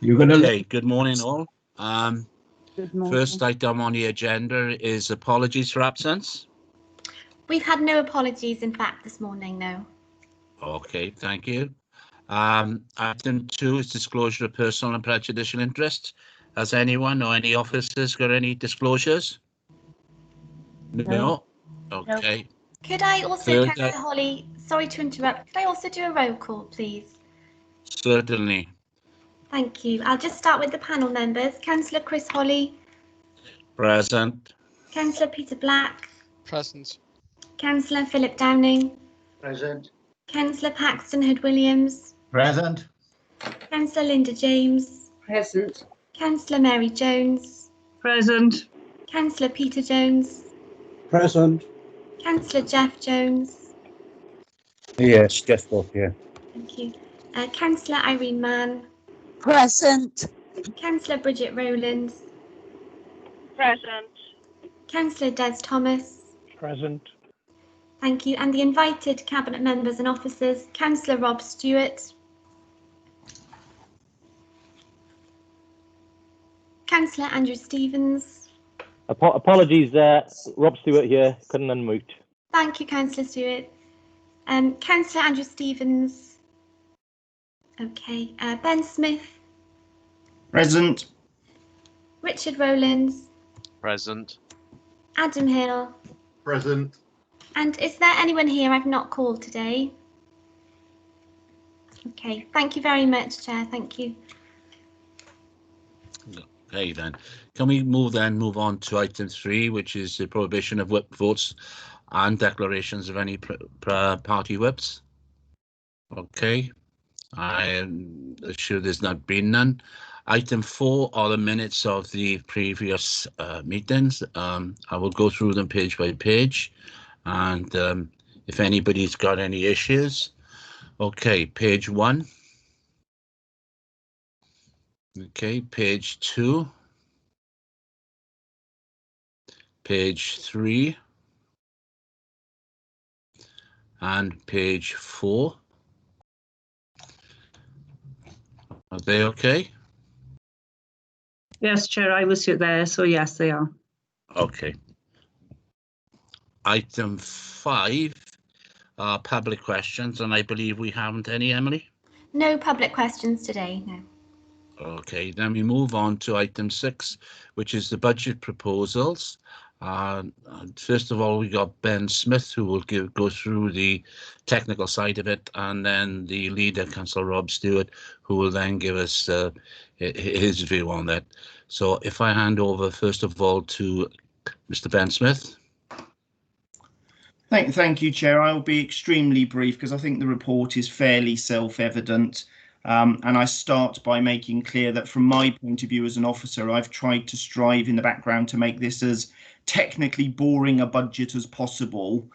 You're going to. Okay, good morning all. Good morning. First item on the agenda is apologies for absence. We've had no apologies, in fact, this morning, no. Okay, thank you. Item 2 is disclosure of personal and prejudicial interest. Has anyone or any officers got any disclosures? No? Okay. Could I also, Third, Councillor Holly, sorry to interrupt, could I also do a roll call, please? Certainly. Thank you. I'll just start with the panel members. Councillor Chris Holly. Present. Councillor Peter Black. Present. Councillor Philip Downing. Present. Councillor Paxton Hood-Williams. Present. Councillor Linda James. Present. Councillor Mary Jones. Present. Councillor Peter Jones. Present. Councillor Jeff Jones. Yes, Jeff Bob here. Thank you. Councillor Irene Mann. Present. Councillor Bridget Rowlands. Present. Councillor Des Thomas. Present. Thank you. And the invited Cabinet members and officers, Councillor Rob Stewart. Councillor Andrew Stevens. Apologies, Rob Stewart here, couldn't unmute. Thank you, Councillor Stewart. Councillor Andrew Stevens. Okay. Ben Smith. Present. Richard Rowlands. Present. Adam Hill. Present. And is there anyone here I've not called today? Okay, thank you very much, Chair. Thank you. Okay then. Can we move on to item 3, which is the prohibition of whip votes and declarations of any party whips? Okay. I am sure there's not been none. Item 4 are the minutes of the previous meetings. I will go through them page by page, and if anybody's got any issues. Okay, page 1. Okay, page 2. Page 3. And page 4. Are they okay? Yes, Chair, I was there, so yes, they are. Okay. Item 5 are public questions, and I believe we haven't any, Emily? No public questions today, no. Okay, then we move on to item 6, which is the budget proposals. First of all, we got Ben Smith, who will go through the technical side of it, and then the leader, Councillor Rob Stewart, who will then give us his view on that. So if I hand over, first of all, to Mr. Ben Smith. Thank you, Chair. I will be extremely brief because I think the report is fairly self-evident. And I start by making clear that from my point of view as an officer, I've tried to strive in the background to make this as technically boring a budget as possible.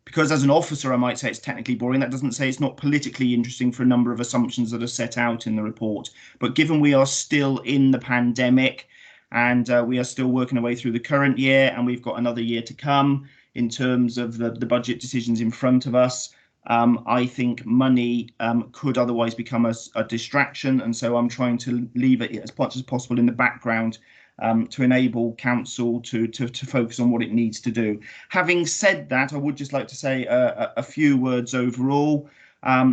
Because as an officer, I might say it's technically boring. That doesn't say it's not politically interesting for a number of assumptions that are set out in the report. But given we are still in the pandemic and we are still working our way through the current year, and we've got another year to come in terms of the budget decisions in front of us, I think money could otherwise become a distraction, and so I'm trying to leave it as much as possible in the background to enable council to focus on what it needs to do. Having said that, I would just like to say a few words overall.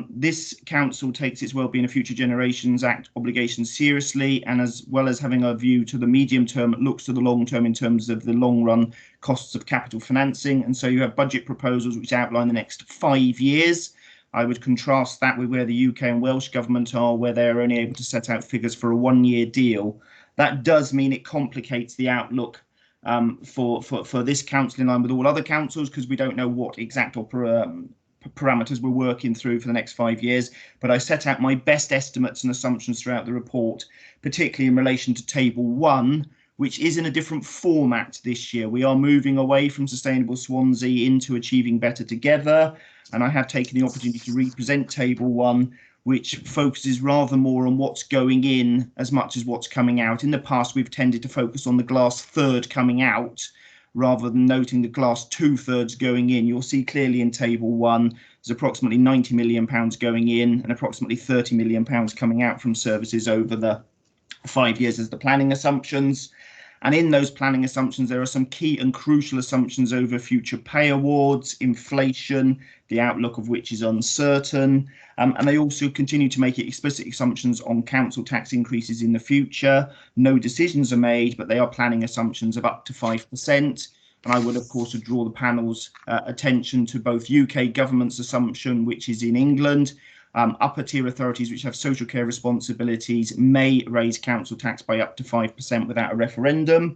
This council takes its Wellbeing of Future Generations Act obligations seriously, and as well as having a view to the medium term, it looks to the long term in terms of the long run costs of capital financing. And so you have budget proposals which outline the next 5 years. I would contrast that with where the UK and Welsh government are, where they're only able to set out figures for a 1-year deal. That does mean it complicates the outlook for this council in line with all other councils, because we don't know what exact parameters we're working through for the next 5 years. But I set out my best estimates and assumptions throughout the report, particularly in relation to table 1, which is in a different format this year. We are moving away from Sustainable Swansea into Achieving Better Together, and I have taken the opportunity to represent table 1, which focuses rather more on what's going in as much as what's coming out. In the past, we've tended to focus on the glass third coming out, rather than noting the glass 2/3 going in. You'll see clearly in table 1, there's approximately £90 million going in and approximately £30 million coming out from services over the 5 years as the planning assumptions. And in those planning assumptions, there are some key and crucial assumptions over future pay awards, inflation, the outlook of which is uncertain. And they also continue to make explicit assumptions on council tax increases in the future. No decisions are made, but they are planning assumptions of up to 5%. And I would, of course, draw the panel's attention to both UK government's assumption, which is in England. Upper tier authorities which have social care responsibilities may raise council tax by up to 5% without a referendum.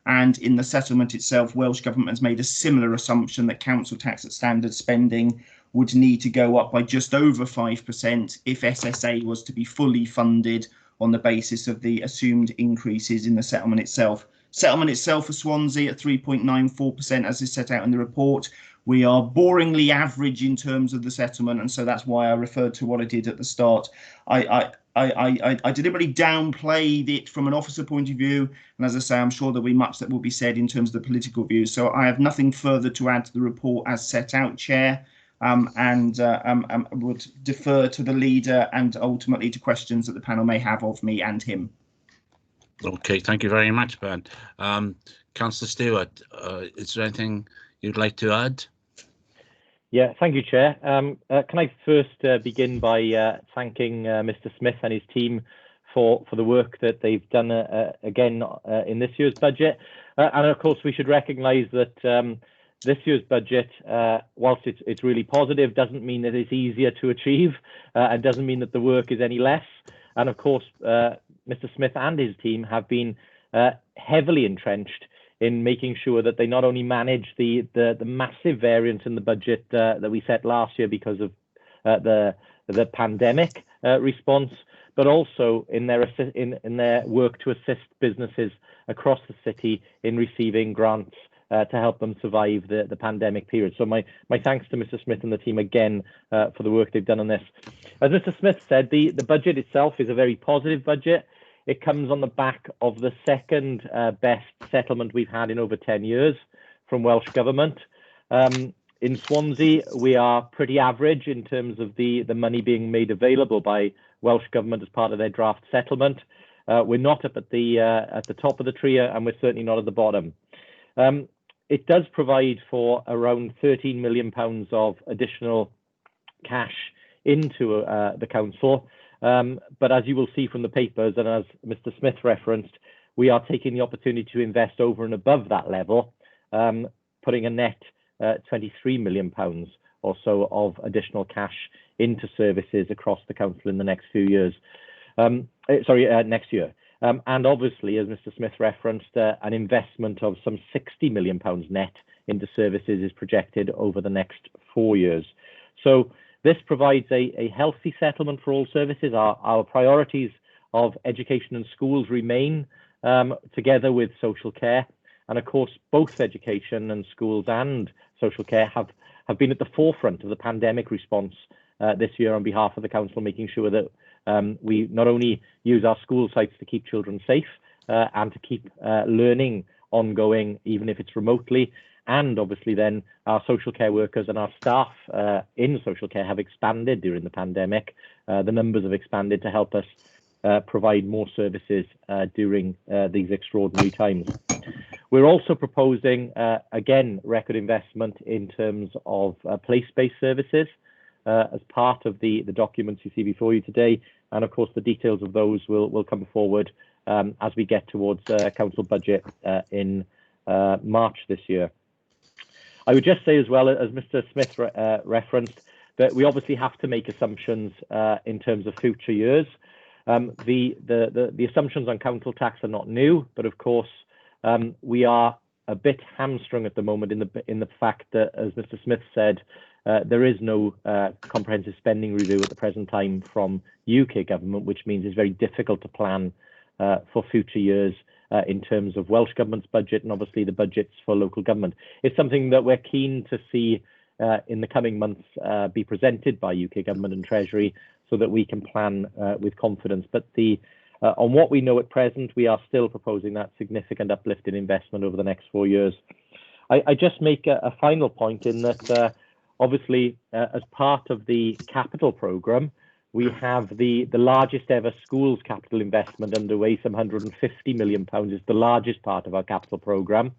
And in the settlement itself, Welsh Government has made a similar assumption that council tax at standard spending would need to go up by just over 5% if SSA was to be fully funded on the basis of the assumed increases in the settlement itself. Settlement itself for Swansea at 3.94%, as is set out in the report. We are boringly average in terms of the settlement, and so that's why I referred to what I did at the start. I deliberately downplayed it from an officer point of view, and as I say, I'm sure there'll be much that will be said in terms of the political views. So I have nothing further to add to the report as set out, Chair, and would defer to the leader and ultimately to questions that the panel may have of me and him. Okay, thank you very much, Ben. Councillor Stewart, is there anything you'd like to add? Yeah, thank you, Chair. Can I first begin by thanking Mr. Smith and his team for the work that they've done again in this year's budget. And of course, we should recognise that this year's budget, whilst it's really positive, doesn't mean that it's easier to achieve and doesn't mean that the work is any less. And of course, Mr. Smith and his team have been heavily entrenched in making sure that they not only manage the massive variance in the budget that we set last year because of the pandemic response, but also in their work to assist businesses across the city in receiving grants to help them survive the pandemic period. So my thanks to Mr. Smith and the team again for the work they've done on this. As Mr. Smith said, the budget itself is a very positive budget. It comes on the back of the second best settlement we've had in over 10 years from Welsh Government. In Swansea, we are pretty average in terms of the money being made available by Welsh Government as part of their draft settlement. We're not up at the top of the tree, and we're certainly not at the bottom. It does provide for around £13 million of additional cash into the council. But as you will see from the papers, and as Mr. Smith referenced, we are taking the opportunity to invest over and above that level, putting a net £23 million or so of additional cash into services across the council in the next few years. Next year. And obviously, as Mr. Smith referenced, an investment of some £60 million net into services is projected over the next 4 years. So this provides a healthy settlement for all services. Our priorities of education and schools remain, together with social care. And of course, both education and schools and social care have been at the forefront of the pandemic response this year on behalf of the council, making sure that we not only use our school sites to keep children safe and to keep learning ongoing, even if it's remotely. And obviously then our social care workers and our staff in social care have expanded during the pandemic. The numbers have expanded to help us provide more services during these extraordinary times. We're also proposing, again, record investment in terms of place-based services as part of the documents you see before you today. And of course, the details of those will come forward as we get towards council budget in March this year. I would just say as well, as Mr. Smith referenced, that we obviously have to make assumptions in terms of future years. The assumptions on council tax are not new, but of course we are a bit hamstrung at the moment in the fact that, as Mr. Smith said, there is no comprehensive spending review at the present time from UK government, which means it's very difficult to plan for future years in terms of Welsh Government's budget and obviously the budgets for local government. It's something that we're keen to see in the coming months be presented by UK Government and Treasury so that we can plan with confidence. But on what we know at present, we are still proposing that significant uplift in investment over the next 4 years. I just make a final point in that obviously as part of the capital programme, we have the largest ever schools capital investment underway. Some £150 million is the largest part of our capital programme,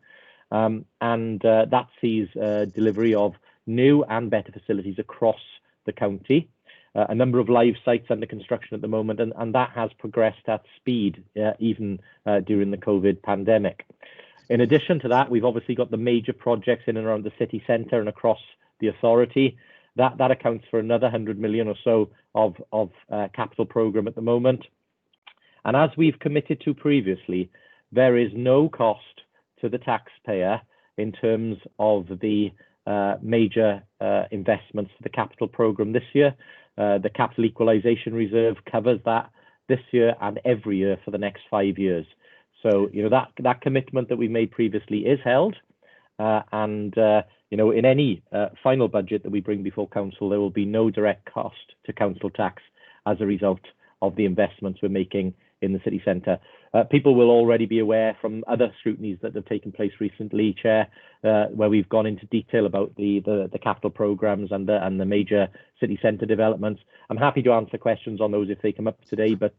and that sees delivery of new and better facilities across the county. A number of live sites under construction at the moment, and that has progressed at speed even during the COVID pandemic. In addition to that, we've obviously got the major projects in and around the city centre and across the authority. That accounts for another 100 million or so of capital programme at the moment. And as we've committed to previously, there is no cost to the taxpayer in terms of the major investments for the capital programme this year. The capital equalisation reserve covers that this year and every year for the next 5 years. So, that commitment that we made previously is held, and in any final budget that we bring before council, there will be no direct cost to council tax as a result of the investments we're making in the city centre. People will already be aware from other scrutinies that have taken place recently, Chair, where we've gone into detail about the capital programmes and the major city centre developments. I'm happy to answer questions on those if they come up today, but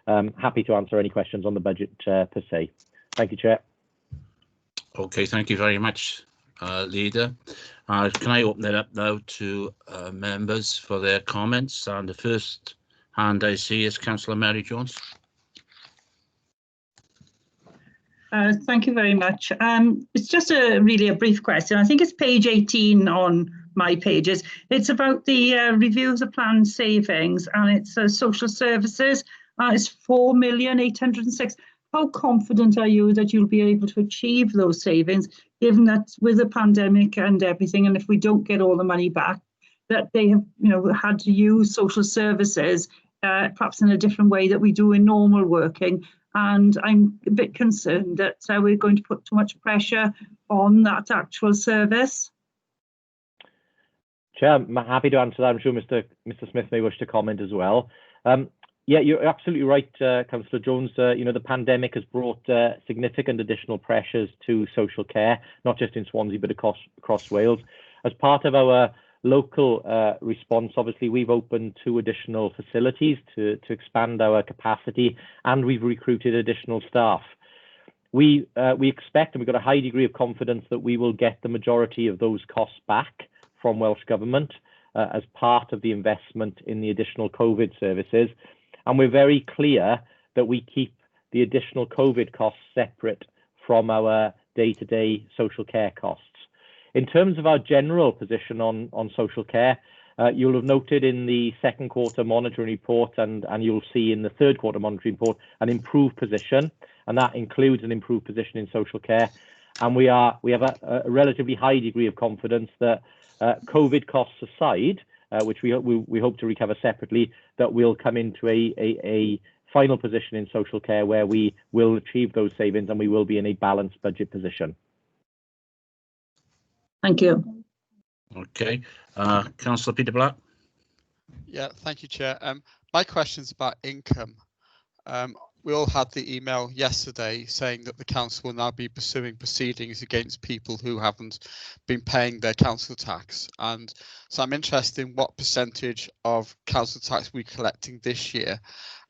I'm happy to answer any questions on the budget per se. Thank you, Chair. Okay, thank you very much, Leader. Can I open it up now to members for their comments? And the first hand I see is Councillor Mary Jones. Thank you very much. It's just really a brief question. I think it's page 18 on my pages. It's about the reviews of planned savings, and it's social services. It's 4,806,000. How confident are you that you'll be able to achieve those savings, given that with the pandemic and everything, and if we don't get all the money back, that they have had to use social services perhaps in a different way that we do in normal working? And I'm a bit concerned that we're going to put too much pressure on that actual service. Chair, I'm happy to answer that. I'm sure Mr. Smith may wish to comment as well. Yeah, you're absolutely right, Councillor Jones. The pandemic has brought significant additional pressures to social care, not just in Swansea, but across Wales. As part of our local response, obviously, we've opened 2 additional facilities to expand our capacity, and we've recruited additional staff. We expect, and we've got a high degree of confidence, that we will get the majority of those costs back from Welsh Government as part of the investment in the additional COVID services. And we're very clear that we keep the additional COVID costs separate from our day-to-day social care costs. In terms of our general position on social care, you'll have noted in the second quarter monitoring report, and you'll see in the third quarter monitoring report, an improved position, and that includes an improved position in social care. And we have a relatively high degree of confidence that COVID costs aside, which we hope to recover separately, that we'll come into a final position in social care where we will achieve those savings and we will be in a balanced budget position. Thank you. Okay, Councillor Peter Black. Yeah, thank you, Chair. My question's about income. We all had the email yesterday saying that the council will now be pursuing proceedings against people who haven't been paying their council tax. And so I'm interested in what percentage of council tax we're collecting this year,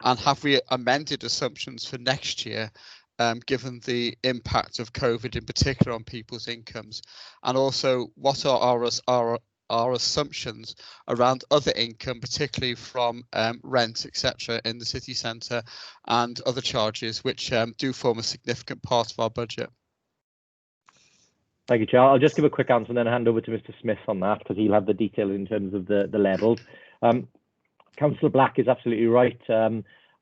and have we amended assumptions for next year, given the impact of COVID in particular on people's incomes? And also, what are our assumptions around other income, particularly from rent, etc., in the city centre and other charges, which do form a significant part of our budget? Thank you, Chair. I'll just give a quick answer and then hand over to Mr. Smith on that, because he'll have the detail in terms of the levels. Councillor Black is absolutely right.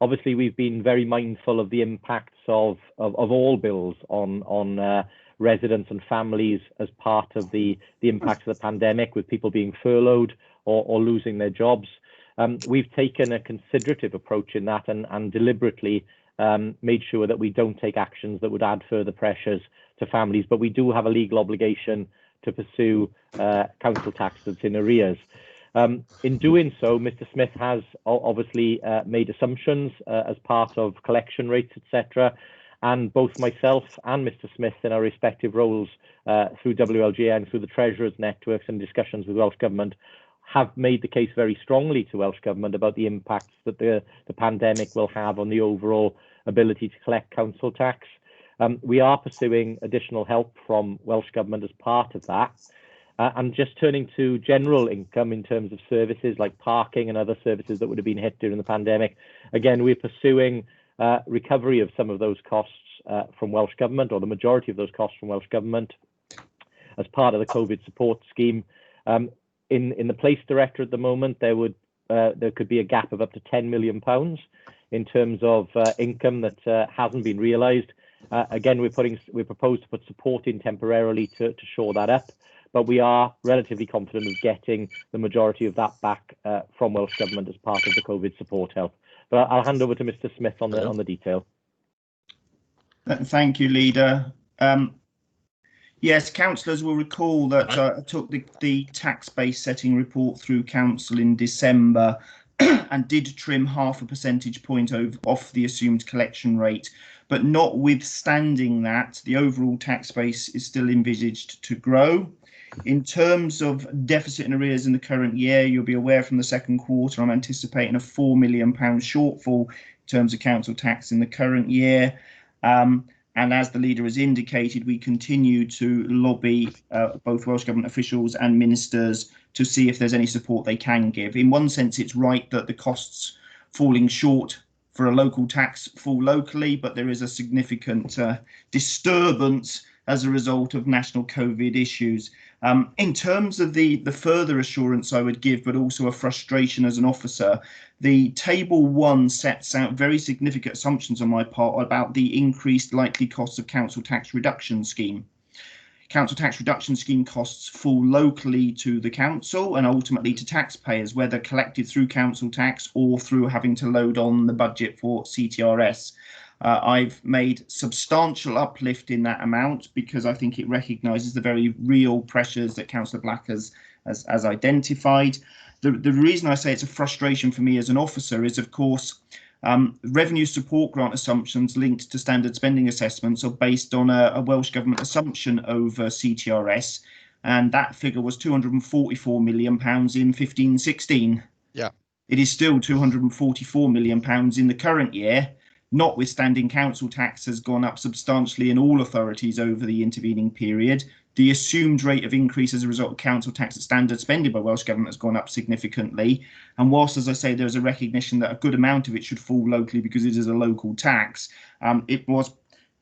Obviously, we've been very mindful of the impacts of all bills on residents and families as part of the impacts of the pandemic, with people being furloughed or losing their jobs. We've taken a considerative approach in that and deliberately made sure that we don't take actions that would add further pressures to families, but we do have a legal obligation to pursue council tax that's in arrears. In doing so, Mr. Smith has obviously made assumptions as part of collection rates, etc. and both myself and Mr Smith in our respective roles through WLGN, through the Treasurers' networks and discussions with Welsh Government, have made the case very strongly to Welsh Government about the impacts that the pandemic will have on the overall ability to collect council tax. We are pursuing additional help from Welsh Government as part of that. And just turning to general income in terms of services like parking and other services that would have been hit during the pandemic, again, we're pursuing recovery of some of those costs from Welsh Government, or the majority of those costs from Welsh Government, as part of the COVID support scheme. In the Place Director at the moment, there could be a gap of up to £10 million in terms of income that hasn't been realised. Again, we propose to put support in temporarily to shore that up, but we are relatively confident of getting the majority of that back from Welsh Government as part of the COVID support help. But I'll hand over to Mr Smith on the detail. Thank you, Leader. Yes, councillors will recall that I took the tax base setting report through council in December and did trim 0.5 percentage point off the assumed collection rate. But notwithstanding that, the overall tax base is still envisaged to grow. In terms of deficit and arrears in the current year, you'll be aware from the second quarter, I'm anticipating a £4 million shortfall in terms of council tax in the current year. And as the Leader has indicated, we continue to lobby both Welsh Government officials and ministers to see if there's any support they can give. In one sense, it's right that the costs falling short for a local tax fall locally, but there is a significant disturbance as a result of national COVID issues. In terms of the further assurance I would give, but also a frustration as an officer, the Table 1 sets out very significant assumptions on my part about the increased likely costs of council tax reduction scheme. Council tax reduction scheme costs fall locally to the council and ultimately to taxpayers, whether collected through council tax or through having to load on the budget for CTRS. I've made substantial uplift in that amount because I think it recognises the very real pressures that Councillor Black has identified. The reason I say it's a frustration for me as an officer is, of course, revenue support grant assumptions linked to standard spending assessments are based on a Welsh Government assumption over CTRS, and that figure was £244 million in 15-16. Yeah. It is still £244 million in the current year, notwithstanding council tax has gone up substantially in all authorities over the intervening period. The assumed rate of increase as a result of council tax at standard spending by Welsh Government has gone up significantly. And whilst, as I say, there's a recognition that a good amount of it should fall locally because it is a local tax, it was,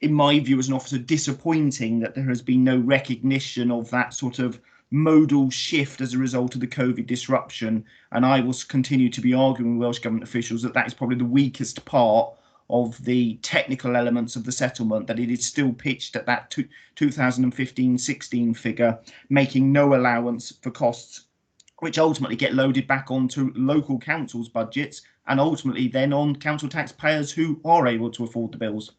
in my view as an officer, disappointing that there has been no recognition of that sort of modal shift as a result of the COVID disruption. And I will continue to be arguing with Welsh Government officials that that is probably the weakest part of the technical elements of the settlement, that it is still pitched at that 2015-16 figure, making no allowance for costs which ultimately get loaded back onto local councils' budgets and ultimately then on council taxpayers who are able to afford the bills.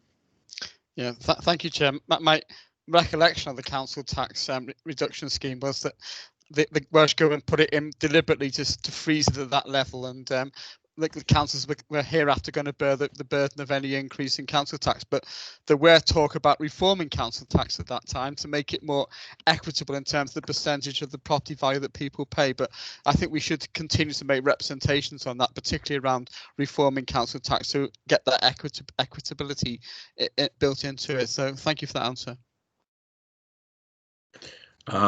Yeah, thank you, Chair. My recollection of the council tax reduction scheme was that the Welsh Government put it in deliberately just to freeze it at that level, and the councils were hereafter going to bear the burden of any increase in council tax. But there were talk about reforming council tax at that time to make it more equitable in terms of the percentage of the property value that people pay. But I think we should continue to make representations on that, particularly around reforming council tax, to get that equitability built into it. So thank you for that answer.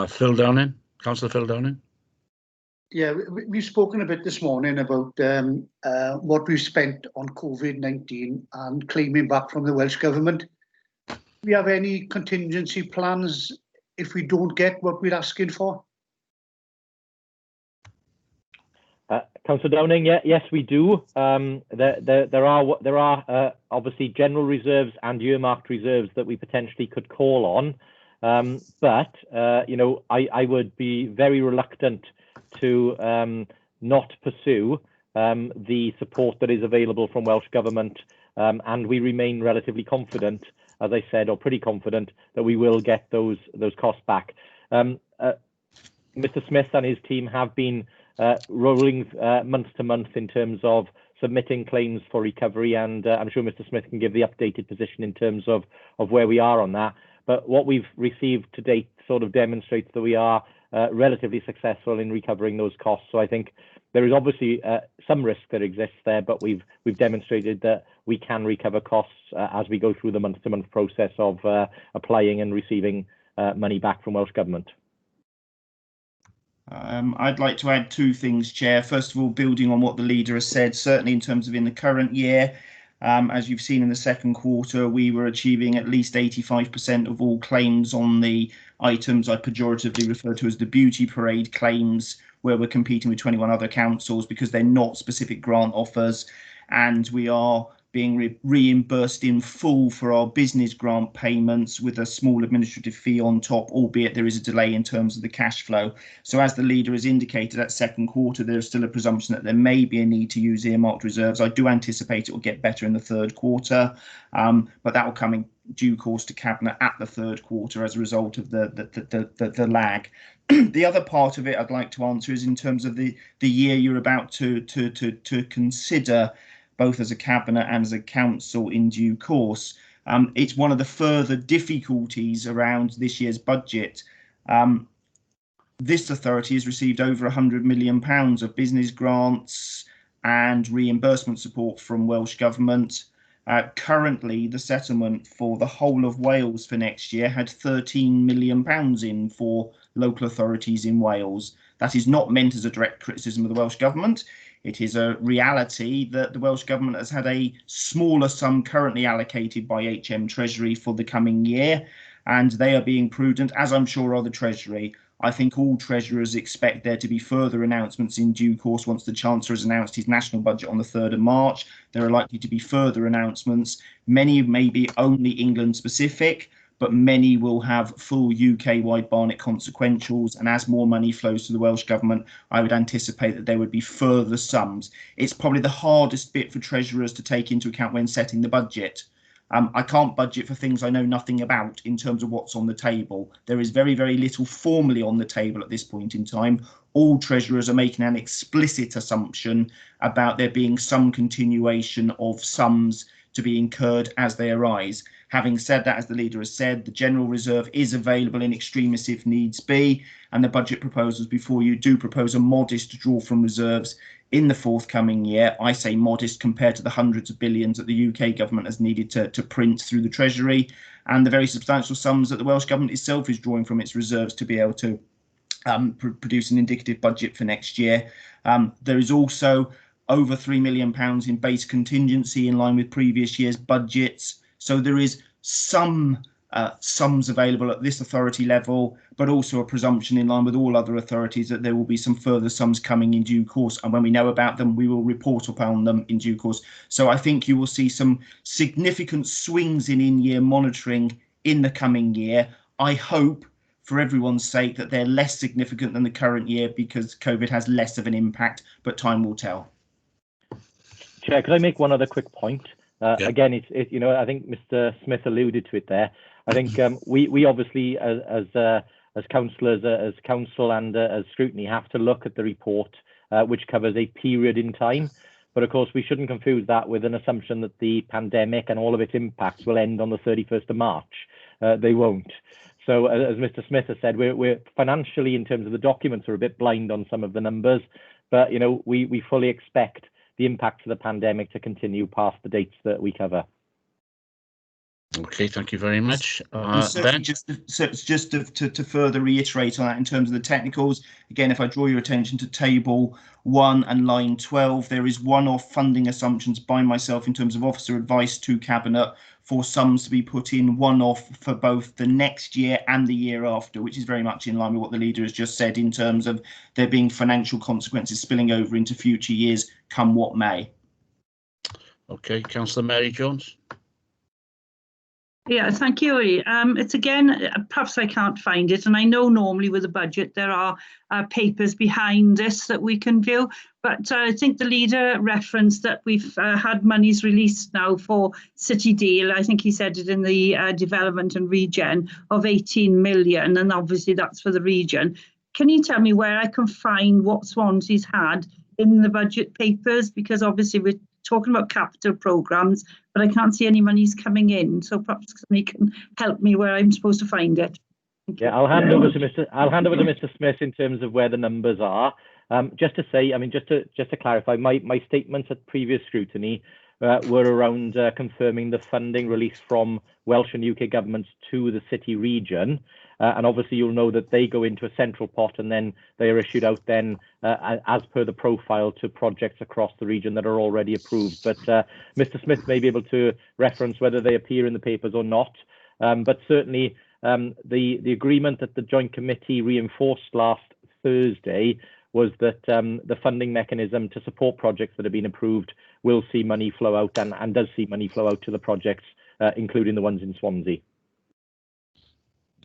Phil Downing, Councillor Phil Downing. Yeah, we've spoken a bit this morning about what we've spent on COVID-19 and claiming back from the Welsh Government. Do we have any contingency plans if we don't get what we're asking for? Councillor Downing, yes, we do. There are obviously general reserves and earmarked reserves that we potentially could call on, but you know, I would be very reluctant to not pursue the support that is available from Welsh Government, and we remain relatively confident, as I said, or pretty confident, that we will get those costs back. Mr. Smith and his team have been rolling month to month in terms of submitting claims for recovery, and I'm sure Mr. Smith can give the updated position in terms of where we are on that. But what we've received to date sort of demonstrates that we are relatively successful in recovering those costs. So I think there is obviously some risk that exists there, but we've demonstrated that we can recover costs as we go through the month-to-month process of applying and receiving money back from Welsh Government. I'd like to add two things, Chair. First of all, building on what the leader has said, certainly in terms of in the current year, as you've seen in the second quarter, we were achieving at least 85% of all claims on the items I pejoratively refer to as the beauty parade claims, where we're competing with 21 other councils because they're not specific grant offers, and we are being reimbursed in full for our business grant payments with a small administrative fee on top, albeit there is a delay in terms of the cash flow. So as the leader has indicated, that second quarter, there's still a presumption that there may be a need to use earmarked reserves. I do anticipate it will get better in the third quarter, but that will come in due course to Cabinet at the third quarter as a result of the lag. The other part of it I'd like to answer is in terms of the year you're about to consider, both as a Cabinet and as a Council in due course. It's one of the further difficulties around this year's budget. This authority has received over £100 million of business grants and reimbursement support from Welsh Government. Currently, the settlement for the whole of Wales for next year had £13 million in for local authorities in Wales. That is not meant as a direct criticism of the Welsh Government. It is a reality that the Welsh Government has had a smaller sum currently allocated by HM Treasury for the coming year, and they are being prudent, as I'm sure are the Treasury. I think all Treasurers expect there to be further announcements in due course once the Chancellor has announced his national budget on the 3rd of March. There are likely to be further announcements. Many may be only England specific, but many will have full UK-wide Barnet consequentials, and as more money flows to the Welsh Government, I would anticipate that there would be further sums. It's probably the hardest bit for Treasurers to take into account when setting the budget. I can't budget for things I know nothing about in terms of what's on the table. There is very, very little formally on the table at this point in time. All Treasurers are making an explicit assumption about there being some continuation of sums to be incurred as they arise. Having said that, as the leader has said, the general reserve is available in extremis if needs be, and the budget proposals before you do propose a modest draw from reserves in the forthcoming year. I say modest compared to the hundreds of billions that the UK government has needed to print through the Treasury, and the very substantial sums that the Welsh Government itself is drawing from its reserves to be able to produce an indicative budget for next year. There is also over £3 million in base contingency in line with previous year's budgets. So there is some sums available at this authority level, but also a presumption in line with all other authorities that there will be some further sums coming in due course. And when we know about them, we will report upon them in due course. So I think you will see some significant swings in in-year monitoring in the coming year. I hope, for everyone's sake, that they're less significant than the current year because COVID has less of an impact, but time will tell. Chair, could I make one other quick point? Again, you know, I think Mr. Smith alluded to it there. I think we obviously, as councillors, as council and as scrutiny, have to look at the report, which covers a period in time. But of course, we shouldn't confuse that with an assumption that the pandemic and all of its impacts will end on the 31st of March. They won't. So as Mr. Smith has said, we're financially, in terms of the documents, are a bit blind on some of the numbers. But, you know, we fully expect the impacts of the pandemic to continue past the dates that we cover. Okay, thank you very much. Ben? Just to further reiterate on that in terms of the technicals, again, if I draw your attention to table 1 and line 12, there is one-off funding assumptions by myself in terms of officer advice to Cabinet for sums to be put in one-off for both the next year and the year after, which is very much in line with what the leader has just said in terms of there being financial consequences spilling over into future years, come what may. Okay, Councillor Mary Jones. Yeah, thank you. It's again, perhaps I can't find it, and I know normally with a budget there are papers behind this that we can view, but I think the leader referenced that we've had monies released now for City Deal. I think he said it in the development and regen of 18 million, and obviously that's for the region. Can you tell me where I can find what Swansea's had in the budget papers, because obviously we're talking about capital programmes, but I can't see any monies coming in. So perhaps somebody can help me where I'm supposed to find it. Yeah, I'll hand over to Mr. Smith in terms of where the numbers are. Just to say, I mean, just to clarify, my statements at previous scrutiny were around confirming the funding released from Welsh and UK governments to the city region. And obviously you'll know that they go into a central pot and then they are issued out then as per the profile to projects across the region that are already approved. But Mr. Smith may be able to reference whether they appear in the papers or not. But certainly the agreement that the Joint Committee reinforced last Thursday was that the funding mechanism to support projects that have been approved will see money flow out and does see money flow out to the projects, including the ones in Swansea.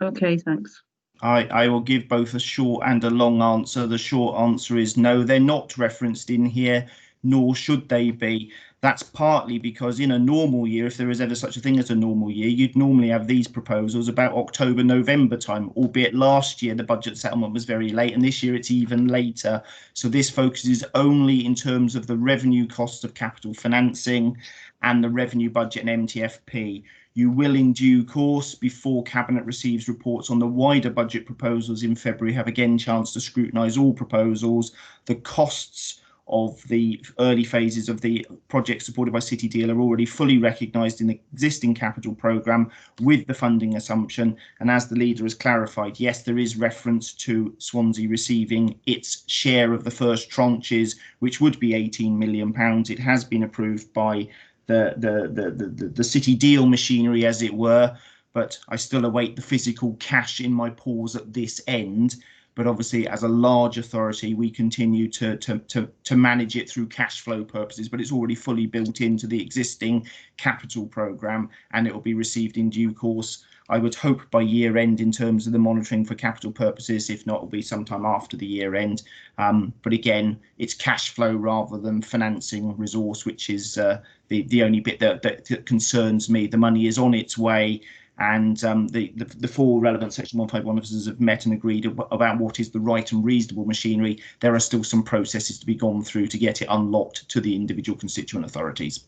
Okay, thanks. I will give both a short and a long answer. The short answer is no, they're not referenced in here, nor should they be. That's partly because in a normal year, if there is ever such a thing as a normal year, you'd normally have these proposals about October, November time, albeit last year the budget settlement was very late and this year it's even later. So this focuses only in terms of the revenue costs of capital financing and the revenue budget and MTFP. You will in due course, before Cabinet receives reports on the wider budget proposals in February, have again chance to scrutinise all proposals. The costs of the early phases of the project supported by City Deal are already fully recognised in the existing capital programme with the funding assumption. And as the leader has clarified, yes, there is reference to Swansea receiving its share of the first tranches, which would be £18 million. It has been approved by the City Deal machinery, as it were, but I still await the physical cash in my paws at this end. But obviously, as a large authority, we continue to manage it through cash flow purposes, but it's already fully built into the existing capital programme and it will be received in due course. I would hope by year end in terms of the monitoring for capital purposes. If not, it'll be sometime after the year end. But again, it's cash flow rather than financing resource, which is the only bit that concerns me. The money is on its way. And the four relevant Section 151 officers have met and agreed about what is the right and reasonable machinery. There are still some processes to be gone through to get it unlocked to the individual constituent authorities.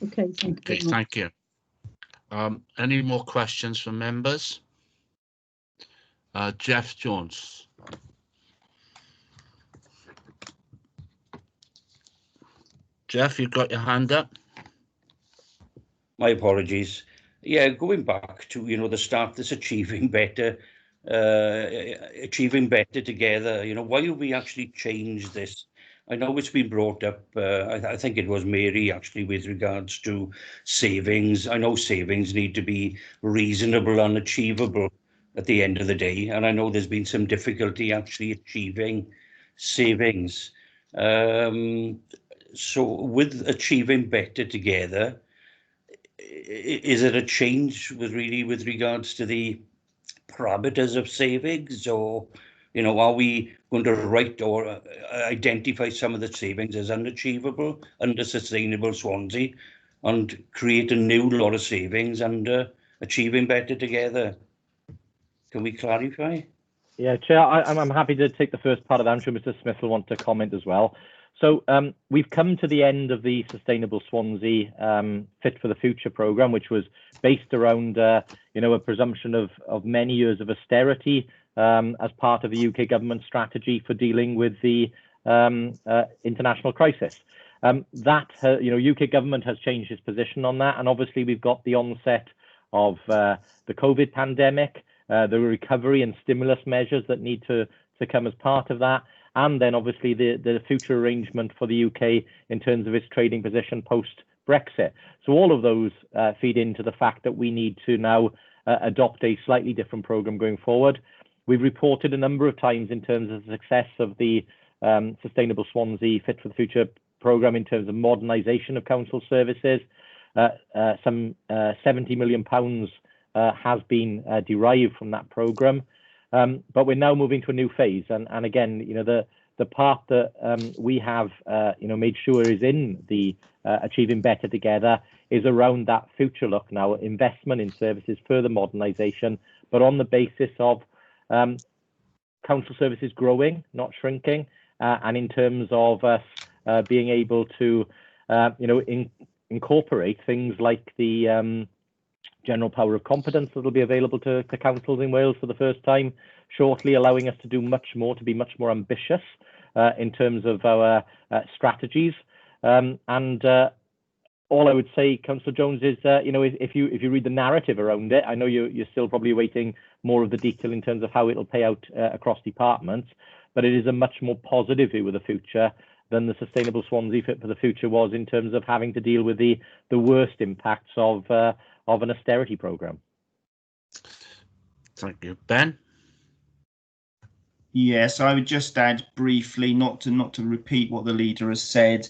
Okay, thank you. Any more questions from members? Jeff Jones. Jeff, you've got your hand up. My apologies. Yeah, going back to, the start, this achieving better together, why have we actually changed this? I know it's been brought up, I think it was Mary actually, with regards to savings. I know savings need to be reasonable and achievable at the end of the day, and I know there's been some difficulty actually achieving savings. So with achieving better together, is it a change with regards to the parameters of savings, or are we going to write or identify some of the savings as unachievable under Sustainable Swansea and create a new lot of savings under achieving better together? Can we clarify? Yeah, Chair, I'm happy to take the first part of that. I'm sure Mr. Smith will want to comment as well. So we've come to the end of the Sustainable Swansea Fit for the Future programme, which was based around, a presumption of many years of austerity as part of the UK government strategy for dealing with the international crisis. UK government has changed its position on that, and obviously we've got the onset of the COVID pandemic, the recovery and stimulus measures that need to come as part of that. And then obviously the future arrangement for the UK in terms of its trading position post-Brexit. So all of those feed into the fact that we need to now adopt a slightly different programme going forward. We've reported a number of times in terms of the success of the Sustainable Swansea Fit for the Future programme in terms of modernisation of council services. Some £70 million has been derived from that programme. But we're now moving to a new phase, and again, the part that we have made sure is in the achieving better together is around that future look now, investment in services, further modernisation, but on the basis of council services growing, not shrinking, and in terms of us being able to, incorporate things like the general power of competence that will be available to councils in Wales for the first time shortly, allowing us to do much more, to be much more ambitious in terms of our strategies. All I would say, Councillor Jones, is if you read the narrative around it, I know you're still probably waiting more of the detail in terms of how it'll pay out across departments, but it is a much more positive view of the future than the Sustainable Swansea Fit for the Future was in terms of having to deal with the worst impacts of an austerity programme. Thank you. Ben? Yes, I would just add briefly, not to repeat what the leader has said,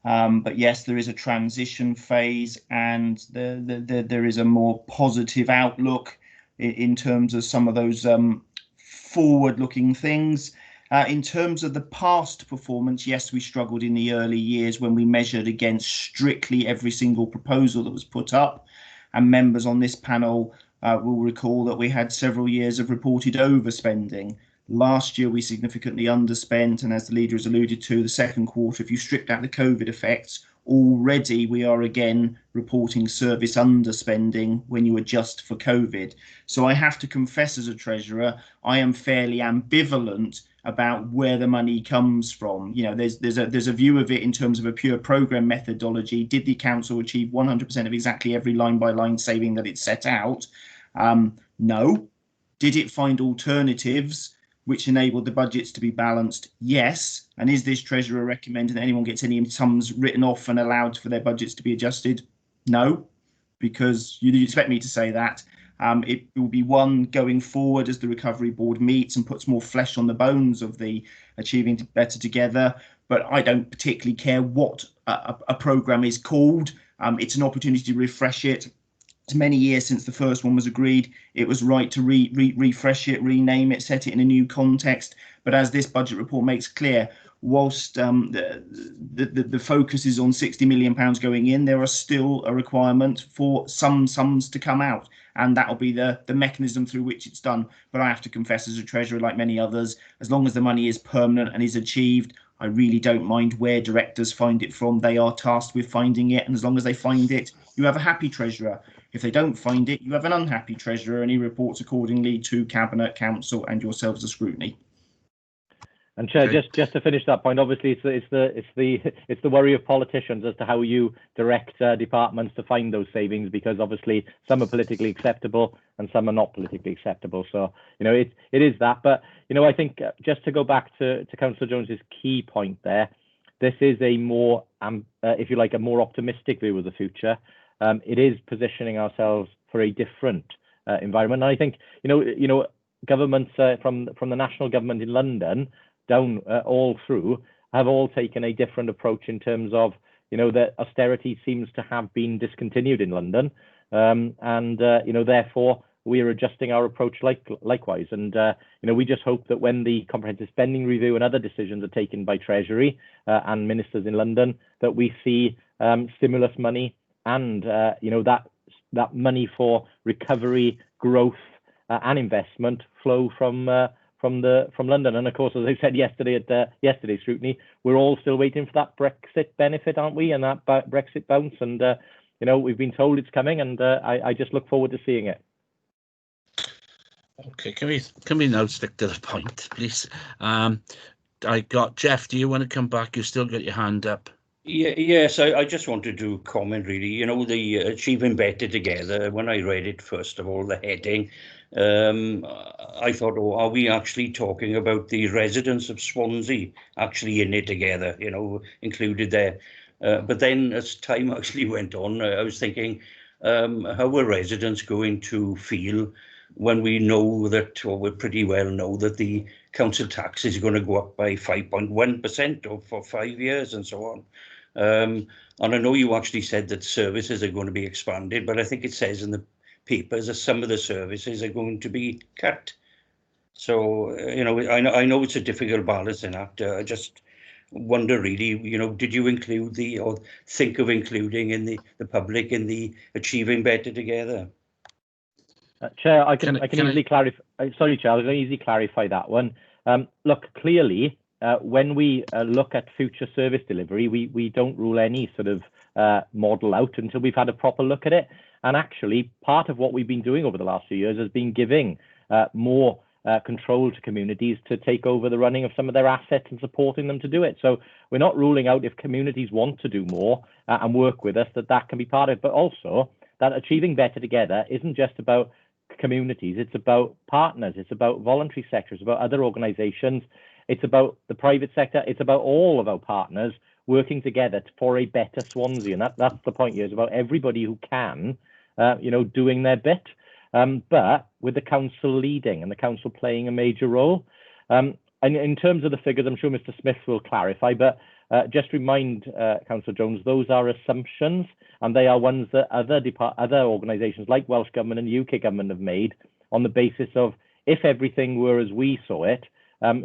but yes, there is a transition phase, and there is a more positive outlook in terms of some of those forward-looking things. In terms of the past performance, yes, we struggled in the early years when we measured against strictly every single proposal that was put up, and members on this panel will recall that we had several years of reported overspending. Last year, we significantly underspent, and as the leader has alluded to, the second quarter, if you stripped out the COVID effects, already we are again reporting service underspending when you adjust for COVID. So I have to confess, as a treasurer, I am fairly ambivalent about where the money comes from. There's a view of it in terms of a pure programme methodology. Did the council achieve 100% of exactly every line by line saving that it set out? No. Did it find alternatives which enabled the budgets to be balanced? Yes. And is this treasurer recommending that anyone gets any sums written off and allowed for their budgets to be adjusted? No, because you'd expect me to say that. It will be one going forward as the recovery board meets and puts more flesh on the bones of the Achieving Better Together. But I don't particularly care what a programme is called. It's an opportunity to refresh it. It's many years since the first one was agreed. It was right to refresh it, rename it, set it in a new context. But as this budget report makes clear, whilst the focus is on £60 million going in, there are still a requirement for some sums to come out, and that will be the mechanism through which it's done. But I have to confess, as a treasurer, like many others, as long as the money is permanent and is achieved, I really don't mind where directors find it from. They are tasked with finding it, and as long as they find it, you have a happy treasurer. If they don't find it, you have an unhappy treasurer, and he reports accordingly to Cabinet, Council, and yourselves, the Scrutiny. And Chair, just to finish that point, obviously it's the worry of politicians as to how you direct departments to find those savings, because obviously some are politically acceptable and some are not politically acceptable. So it is that. But I think just to go back to Councillor Jones's key point there, this is a more if you like, a more optimistic view of the future. It is positioning ourselves for a different environment. And I think governments from the national government in London down all through have all taken a different approach in terms of that austerity seems to have been discontinued in London, and therefore we are adjusting our approach likewise. And we just hope that when the comprehensive spending review and other decisions are taken by Treasury and ministers in London, that we see stimulus money and that money for recovery, growth and investment flow from London. And of course, as I said yesterday at yesterday's scrutiny, we're all still waiting for that Brexit benefit, aren't we? And that Brexit bounce. And we've been told it's coming, and I just look forward to seeing it. Okay, can we now stick to the point, please? I got Jeff. Do you want to come back? You still got your hand up. Yes, I just wanted to comment, really. The Achieving Better Together, when I read it, first of all, the heading, I thought, are we actually talking about the residents of Swansea actually in it together, included there? But then as time actually went on, I was thinking, how are residents going to feel when we know that, or we pretty well know that the council tax is going to go up by 5.1% for 5 years and so on. And I know you actually said that services are going to be expanded, but I think it says in the papers that some of the services are going to be cut. So, I know it's a difficult balancing act. I just wonder, really, did you include or think of including in the public in the Achieving Better Together? Chair, I can easily clarify. Sorry, Chair, I can easily clarify that one. Look, clearly, when we look at future service delivery, we don't rule any sort of model out until we've had a proper look at it. And actually, part of what we've been doing over the last few years has been giving more control to communities to take over the running of some of their assets and supporting them to do it. So we're not ruling out, if communities want to do more and work with us, that can be part of it, but also that achieving better together isn't just about communities, it's about partners, it's about voluntary sector, it's about other organisations, it's about the private sector, it's about all of our partners working together for a better Swansea. And that's the point here, is about everybody who can, doing their bit, but with the council leading and the council playing a major role. And in terms of the figures, I'm sure Mr. Smith will clarify, but just remind Councillor Jones, those are assumptions, and they are ones that other organisations like Welsh Government and UK Government have made on the basis of, if everything were as we saw it,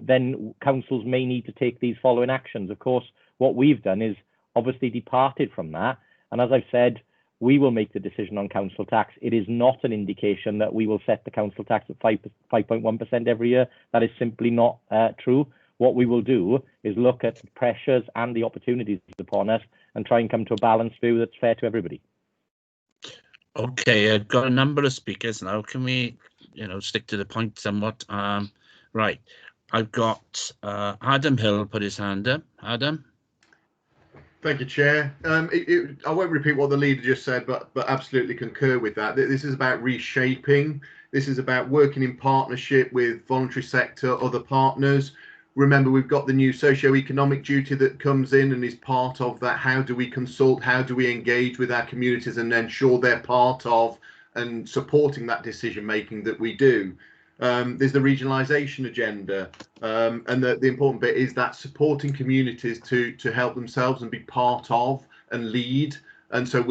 then councils may need to take these following actions. Of course, what we've done is obviously departed from that, and as I've said, we will make the decision on council tax. It is not an indication that we will set the council tax at 5.1% every year. That is simply not true. What we will do is look at the pressures and the opportunities upon us and try and come to a balanced view that's fair to everybody. Okay, I've got a number of speakers now. Can we, stick to the point somewhat? Right, I've got Adam Hill put his hand up. Adam. Thank you, Chair. I won't repeat what the leader just said, but absolutely concur with that. This is about reshaping. This is about working in partnership with voluntary sector, other partners. Remember, we've got the new socio-economic duty that comes in and is part of that. How do we consult? How do we engage with our communities and ensure they're part of and supporting that decision making that we do? There's the regionalisation agenda, and the important bit is that supporting communities to help themselves and be part of and lead. And so